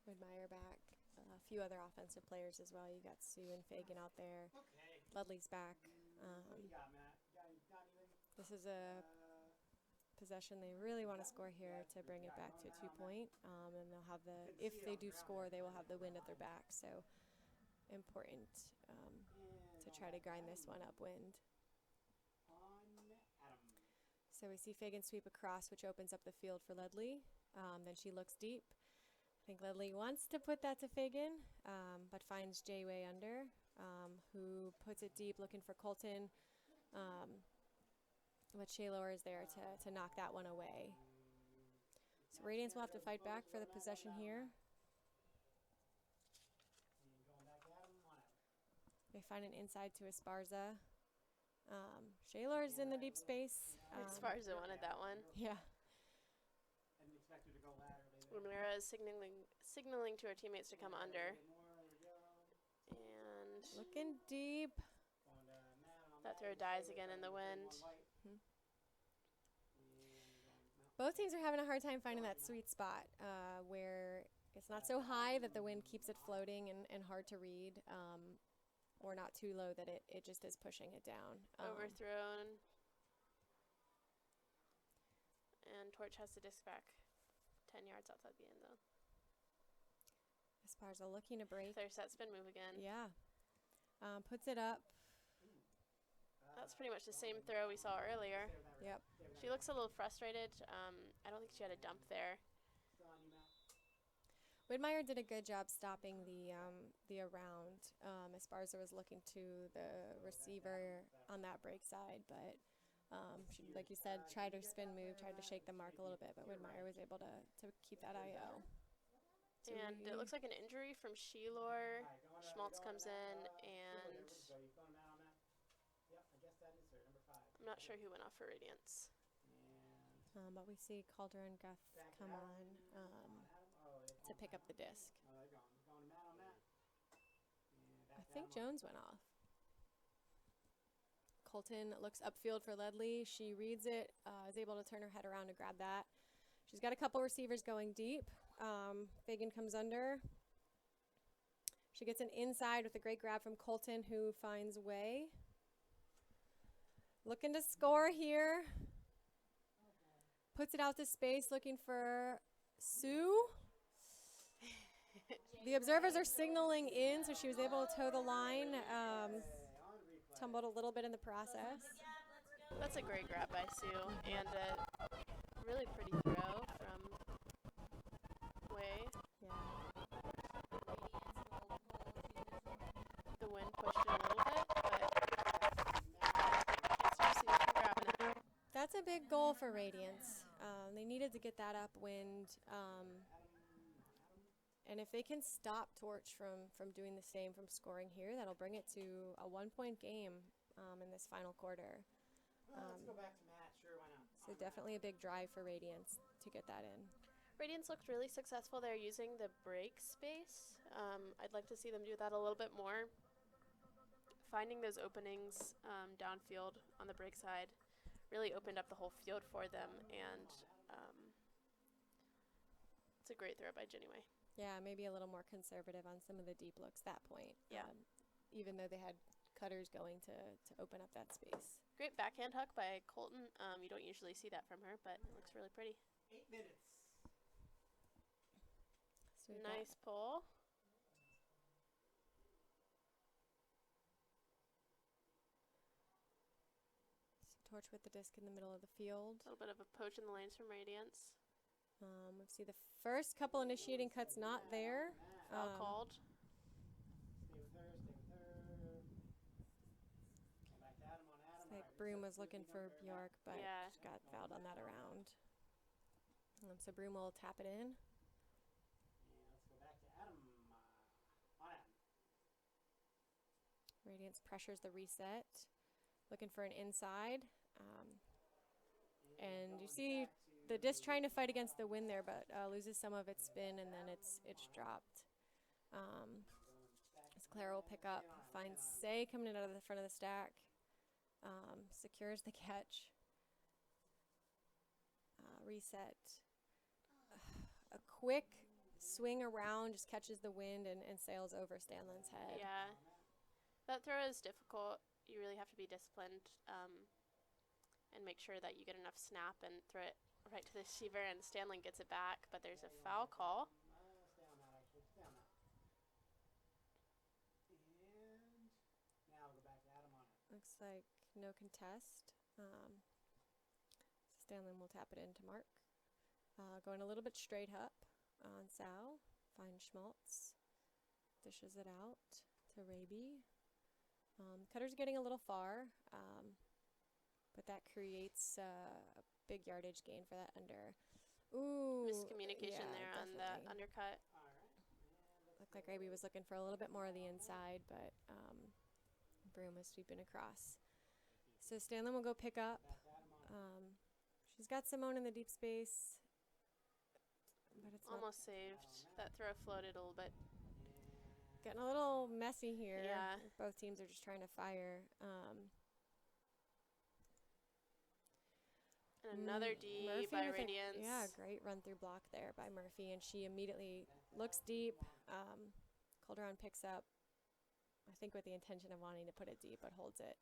Widmeyer back. A few other offensive players as well. You got Sue and Fagan out there. Okay. Ludley's back. What do you got, Matt? Got anything? This is a possession they really want to score here to bring it back to a 2-point. And they'll have the, if they do score, they will have the wind at their back. So important to try to grind this one upwind. On Adam. So we see Fagan sweep across, which opens up the field for Ledley. Then she looks deep. I think Ledley wants to put that to Fagan, but finds Jay way under, who puts it deep looking for Colton. But Shaylor is there to knock that one away. So Radiance will have to fight back for the possession here. They find an inside to Esparza. Shaylor's in the deep space. Esparza wanted that one. Yeah. Ramira is signaling to her teammates to come under. And Looking deep. that throw dies again in the wind. Both teams are having a hard time finding that sweet spot where it's not so high that the wind keeps it floating and hard to read, or not too low that it just is pushing it down. Overthrown. And Torch has to disc back 10 yards outside the end zone. Esparza looking to break. Their set spin move again. Yeah. Puts it up. That's pretty much the same throw we saw earlier. Yep. She looks a little frustrated. I don't think she had a dump there. Widmeyer did a good job stopping the around. Esparza was looking to the receiver on that break side, but she, like you said, tried her spin move, tried to shake the mark a little bit, but Widmeyer was able to keep that IO. And it looks like an injury from Sheilor. Schmaltz comes in, and I'm not sure who went off for Radiance. But we see Calder and Guth come on to pick up the disc. I think Jones went off. Colton looks upfield for Ledley. She reads it, is able to turn her head around to grab that. She's got a couple receivers going deep. Fagan comes under. She gets an inside with a great grab from Colton, who finds Way. Looking to score here. Puts it out to space, looking for Sue. The observers are signaling in, so she was able to toe the line. Tumbled a little bit in the process. That's a great grab by Sue, and a really pretty throw from Way. Yeah. The wind pushed it a little bit, but can't stop Sue from grabbing it. That's a big goal for Radiance. They needed to get that upwind. And if they can stop Torch from doing the same, from scoring here, that'll bring it to a 1-point game in this final quarter. Let's go back to Matt. Sure, why not? So definitely a big drive for Radiance to get that in. Radiance looked really successful there using the break space. I'd like to see them do that a little bit more. Finding those openings downfield on the break side really opened up the whole field for them, and it's a great throw by Jenny Way. Yeah, maybe a little more conservative on some of the deep looks that point. Yeah. Even though they had cutters going to open up that space. Great backhand hook by Colton. You don't usually see that from her, but it looks really pretty. 8 minutes. So we've Nice pull. got Torch with the disc in the middle of the field. A little bit of a poach in the lanes from Radiance. We see the first couple initiating cuts not there. Foul called. Stay with her, stay with her. Come back to Adam on Adam. I think Broom was looking for Bjork, but Yeah. she got fouled on that around. So Broom will tap it in. And let's go back to Adam. On Adam. Radiance pressures the reset. Looking for an inside. And you see the disc trying to fight against the wind there, but loses some of its spin, and then it's dropped. As Clara will pick up, finds Say coming in out of the front of the stack. Secures the catch. Reset. A quick swing around, just catches the wind and sails over Stanlin's head. Yeah. That throw is difficult. You really have to be disciplined and make sure that you get enough snap and throw it right to the receiver, and Stanley gets it back, but there's a foul call. Stay on that, actually. Stay on that. And now we'll go back to Adam on it. Looks like no contest. Stanley will tap it in to Mark. Going a little bit straight up on Sal. Finds Schmaltz. Dishes it out to Raby. Cutter's getting a little far, but that creates a big yardage gain for that under. Ooh, Miscommunication yeah, there on definitely. the undercut. All right. And let's Looked like go Raby was looking for a little bit more of the on inside, but Broom was sweeping across. So Stanley will go pick up. back to Adam on. She's got Simone in the deep space, but it's not Almost saved. That throw floated a little bit. getting a little messy here. Yeah. Both teams are just trying to fire. And another D Murphy by with Radiance. yeah, great run through block there by Murphy, and she immediately looks deep. Calderon picks up, I think with the intention of wanting to put it deep, but holds it.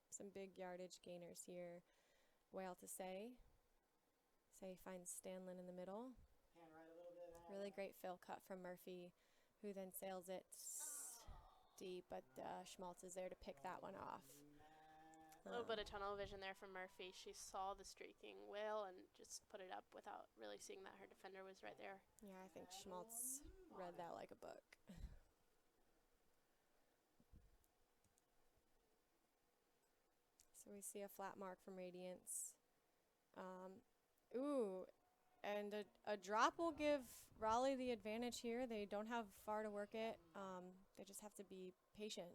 Some big yardage gainers here. Whale to Say. Say finds Stanlin in the middle. Hand right a little bit. Really great fill cut from Murphy, who then sails it deep, but Schmaltz is there to pick that one off. A little bit of tunnel vision there from Murphy. She saw the streaking whale and just put it up without really seeing that her defender was right there. Yeah, I think Schmaltz read that like a book. So we see a flat mark from Radiance. Ooh, and a drop will give Raleigh the advantage here. They don't have far to work it. They just have to be patient.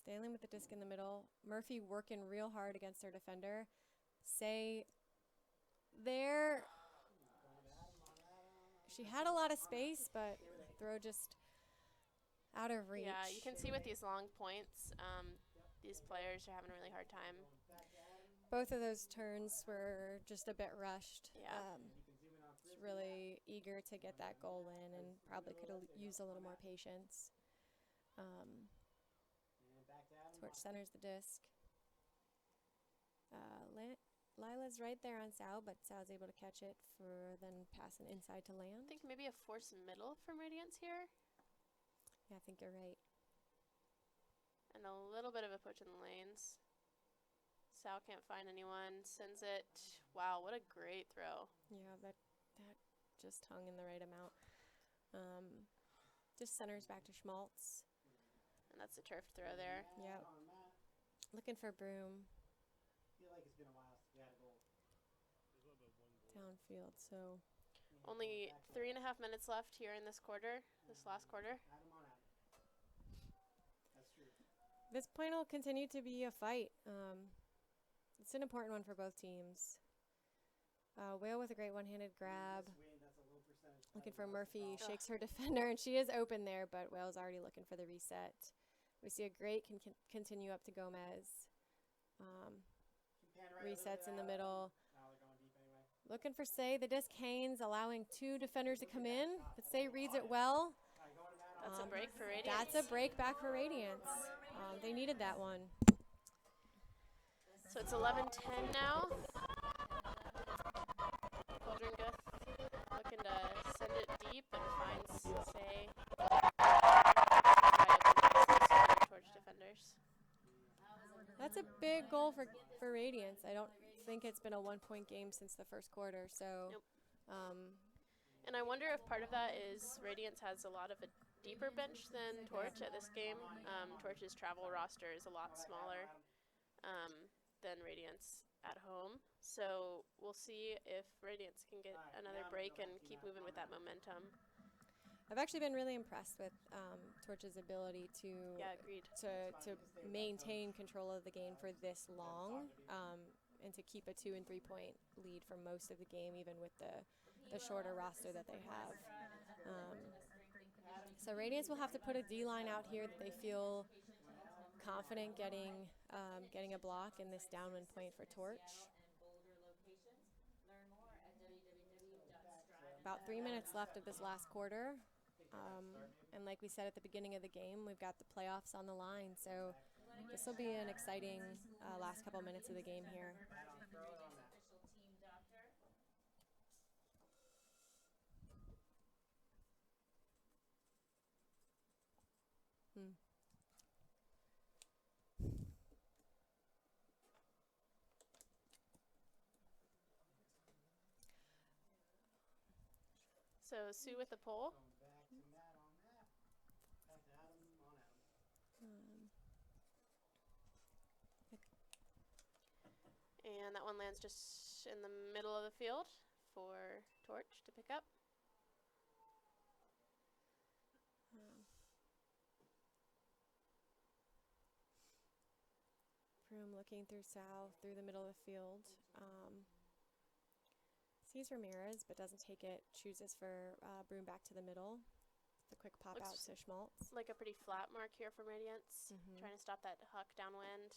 Stanley with the disc in the middle. Murphy working real hard against her defender. Say there. She had a lot of space, but throw just out of reach. Yeah, you can see with these long points, these players are having a really hard time. Both of those turns were just a bit rushed. Yeah. Just really eager to get that goal in and probably could have used a little more patience. Torch centers the disc. Lila's right there on Sao, but Sao's able to catch it for then passing inside to land. I think maybe a force middle from Radiance here. Yeah, I think you're right. And a little bit of a push in the lanes. Sal can't find anyone. Sends it. Wow, what a great throw. Yeah, that just hung in the right amount. Just centers back to Schmaltz. And that's a turf throw there. Yep. Looking for Broom. I feel like it's been a while since we had a goal. Downfield, so Only 3.5 minutes left here in this quarter, this last quarter. Adam on Adam. That's true. this point will continue to be a fight. It's an important one for both teams. Whale with a great one-handed grab. Looking for Murphy, shakes her defender, and she is open there, but Whale's already looking for the reset. We see a great continue up to Gomez. Resets in the middle. Looking for Say, the disc Haynes, allowing two defenders to come in, but Say reads it well. That's a break for Radiance. That's a break back for Radiance. They needed that one. So it's 11-10 now. Cauldron Guth looking to send it deep and finds Say. Torch defenders. That's a big goal for Radiance. I don't think it's been a one-point game since the first quarter. So, nope. And I wonder if part of that is Radiance has a lot of a deeper bench than Torch at this game. Torch's travel roster is a lot smaller than Radiance at home. So we'll see if Radiance can get another break and keep moving with that momentum. I've actually been really impressed with Torch's ability to maintain control of the game for this long and to keep a 2- and 3-point lead for most of the game, even with the shorter roster that they have. So Radiance will have to put a D-line out here that they feel confident getting a block in this downwind point for Torch. About 3 minutes left of this last quarter. And like we said at the beginning of the game, we've got the playoffs on the line. So this will be an exciting last couple minutes of the game here. So Sue with the pole. Going back to Matt on that. Back to Adam on Adam. And that one lands just in the middle of the field for Torch to pick up. Broom looking through south, through the middle of the field. Sees Ramirez, but doesn't take it. Chooses for Broom back to the middle. The quick pop Looks out to Schmaltz. like a pretty flat mark here for Radiance. Trying to stop that huck downwind.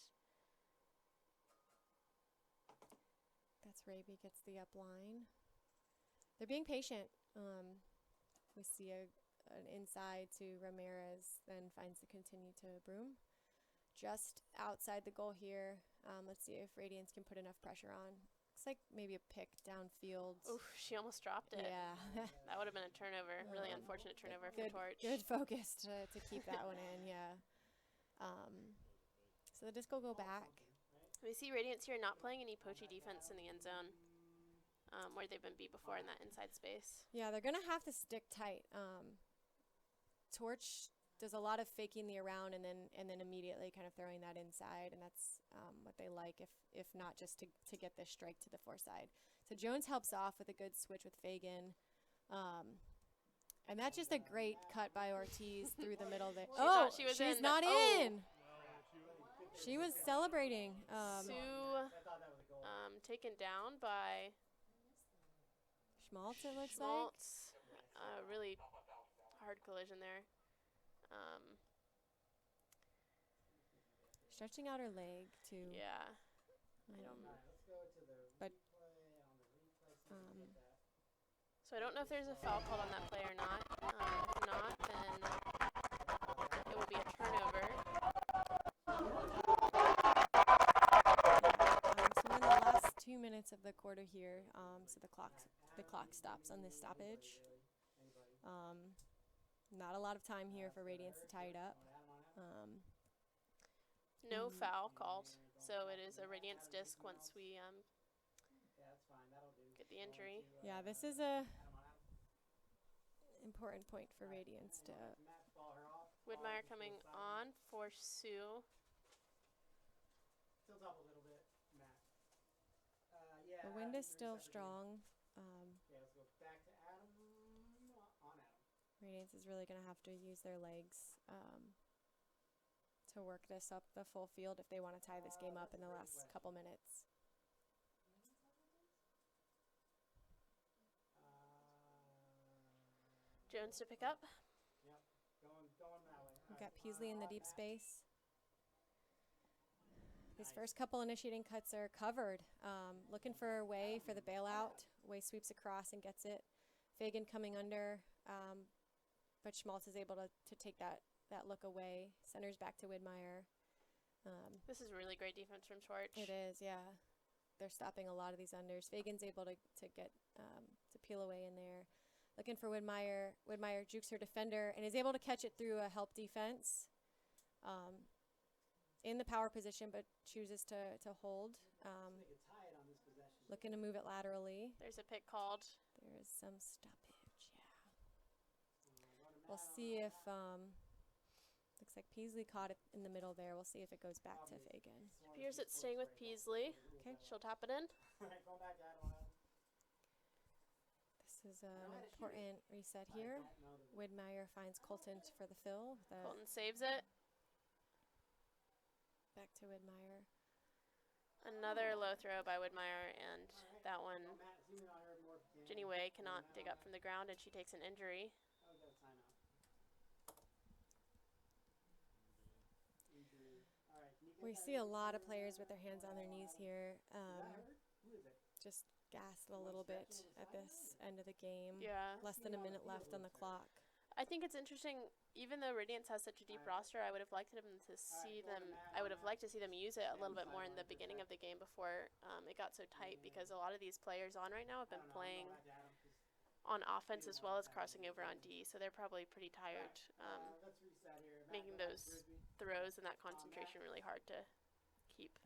That's Raby gets the up line. They're being patient. We see an inside to Ramirez, then finds the continue to Broom. Just outside the goal here. Let's see if Radiance can put enough pressure on. Looks like maybe a pick downfield. Oof, she almost dropped it. Yeah. That would have been a turnover. Really unfortunate turnover for Torch. Good focus to keep that one in, yeah. So the disc will go back. We see Radiance here not playing any poachy defense in the end zone, where they've been beat before in that inside space. Yeah, they're going to have to stick tight. Torch does a lot of faking the around and then immediately kind of throwing that inside, and that's what they like, if not just to get this strike to the foreside. So Jones helps off with a good switch with Fagan. And that's just a great cut by Ortiz through the middle there. Thought she was she's in, not but- in. She was celebrating. Sue taken down by Schmaltz, it looks Schmaltz. Really hard collision there. Stretching out her leg too. Yeah. I don't. Alright, let's go to the But, replay. On the replay, see if we get that. So I don't know if there's a foul called on that play or not. If not, then it will be a turnover. So we're in the last 2 minutes of the quarter here. So the clock stops on this stoppage. Not a lot of time here for Radiance to tie it up. No foul called. So it is a Radiance disc once we Yeah, that's fine. That'll do. get the injury. Yeah, this is a important point for Radiance to. Matt, ball her off. Widmeyer coming on for Sue. Tilts up a little bit, Matt. Yeah. The wind Adam, is still 37 strong. Yeah, let's go back to Adam. On Adam. Radiance is really going to have to use their legs to work this up the full field if they want to tie this game up in the last couple minutes. Jones to pick up. Yep. Going that way. We've got Peasley in the deep space. These first couple initiating cuts are covered. Looking for a way for the bailout. Way sweeps across and gets it. Fagan coming under, but Schmaltz is able to take that look away. Centers back to Widmeyer. This is really great defense from Torch. It is, yeah. They're stopping a lot of these unders. Fagan's able to get to peel away in there. Looking for Widmeyer. Widmeyer jukes her defender and is able to catch it through a help defense. In the power position, but chooses to hold. They could tie it on this possession. Looking to move it laterally. There's a pick called. There is some stoppage, yeah. We'll see if, looks like Peasley caught it in the middle there. We'll see if it goes back to Fagan. Appears it's staying with Peasley. Okay. She'll tap it in. Alright, going back to Adam. This is an important reset here. Widmeyer finds Colton for the fill. Colton saves it. Back to Widmeyer. Another low throw by Widmeyer, and that one, Matt, zoom in on her more if you can. Jenny Way cannot dig up from the ground, and she takes an injury. Oh, we got a timeout. Injury. Alright, can you get We that see a in? lot of players with their hands on their knees here. Is that her? Who is it? Just gassed a little bit at this end of the game. Yeah. Less than a minute left on the clock. I think it's interesting, even though Radiance has such a deep roster, I would have liked them to see them, I would have liked to see them use it a little bit more in the beginning of the game before it got so tight, because a lot of these players on right now have been playing Back to Adam, 'cause, on offense as well as crossing over on D, so they're probably pretty tired, let's reset here. Matt, making go back to those Frisbee. throws and that concentration really hard to keep.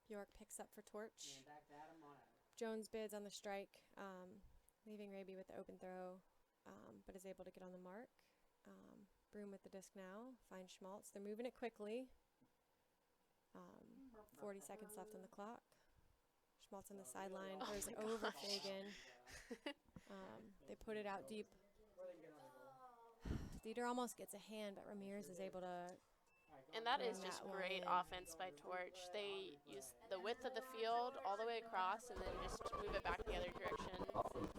York picks up for Torch. And back to Adam on Adam. Jones bids on the strike. Leaving Raby with the open throw, but is able to get on the mark. Broom with the disc now. Finds Schmaltz. They're moving it quickly. 40 seconds left on the clock. Schmaltz on the sideline. Throws it over Fagan. They put it out deep. Dieter almost gets a hand, but Ramirez is able to. And that is Bring just that great one. offense by Torch. They use the width of the field all the way across and then just move it back the other direction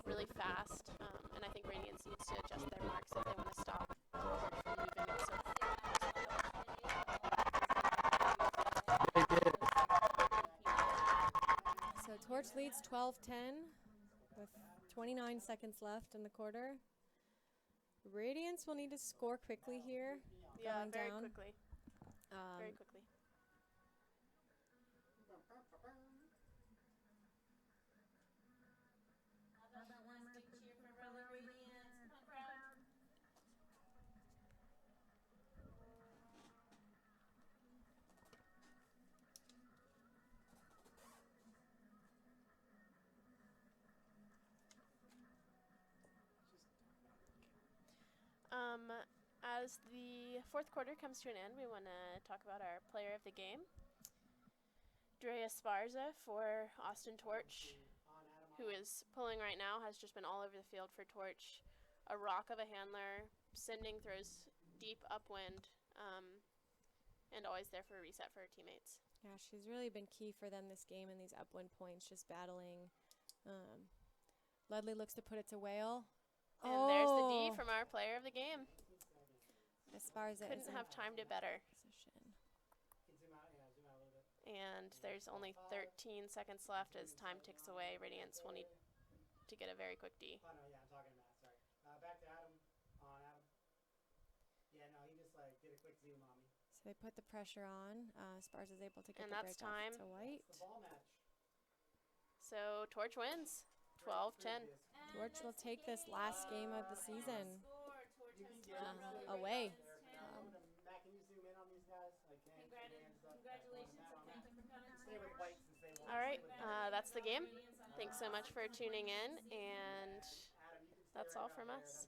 really fast. And I think Radiance needs to adjust their marks if they want to stop Torch from moving it so So Torch leads 12-10 with 29 seconds left in the quarter. Radiance will need to score quickly here. yeah, Going very down. quickly. Very quickly. How about that last big cheer for Raleigh Radiance? Come on, crowd. As the fourth quarter comes to an end, we want to talk about our player of the game. Drea Sparza for Austin Torch, who is pulling right now, has just been all over the field for Torch. A rock of a handler, sending throws deep upwind, and always there for a reset for her teammates. Yeah, she's really been key for them this game in these upwind points, just battling. Ledley looks to put it to Whale. And there's the D from our player of the game. Esparza is Couldn't in have timed it better. position. Zoom out a little bit. And there's only 13 seconds left as time ticks away. Radiance will need to get a very quick D. Oh, no, yeah, I'm talking to Matt, sorry. Back to Adam. On Adam. Yeah, no, he just, like, did a quick zoom on me. So they put the pressure on. Esparza is able to get And the that's break time. off to White. It's the ball match. So Torch wins, 12-10. Torch will take this last game of the season away. Matt, can you zoom in on these guys? Like, Congratulations and thank you for coming. stay with White since they won. All right, that's the game. Thanks so much for tuning in, and that's all from us.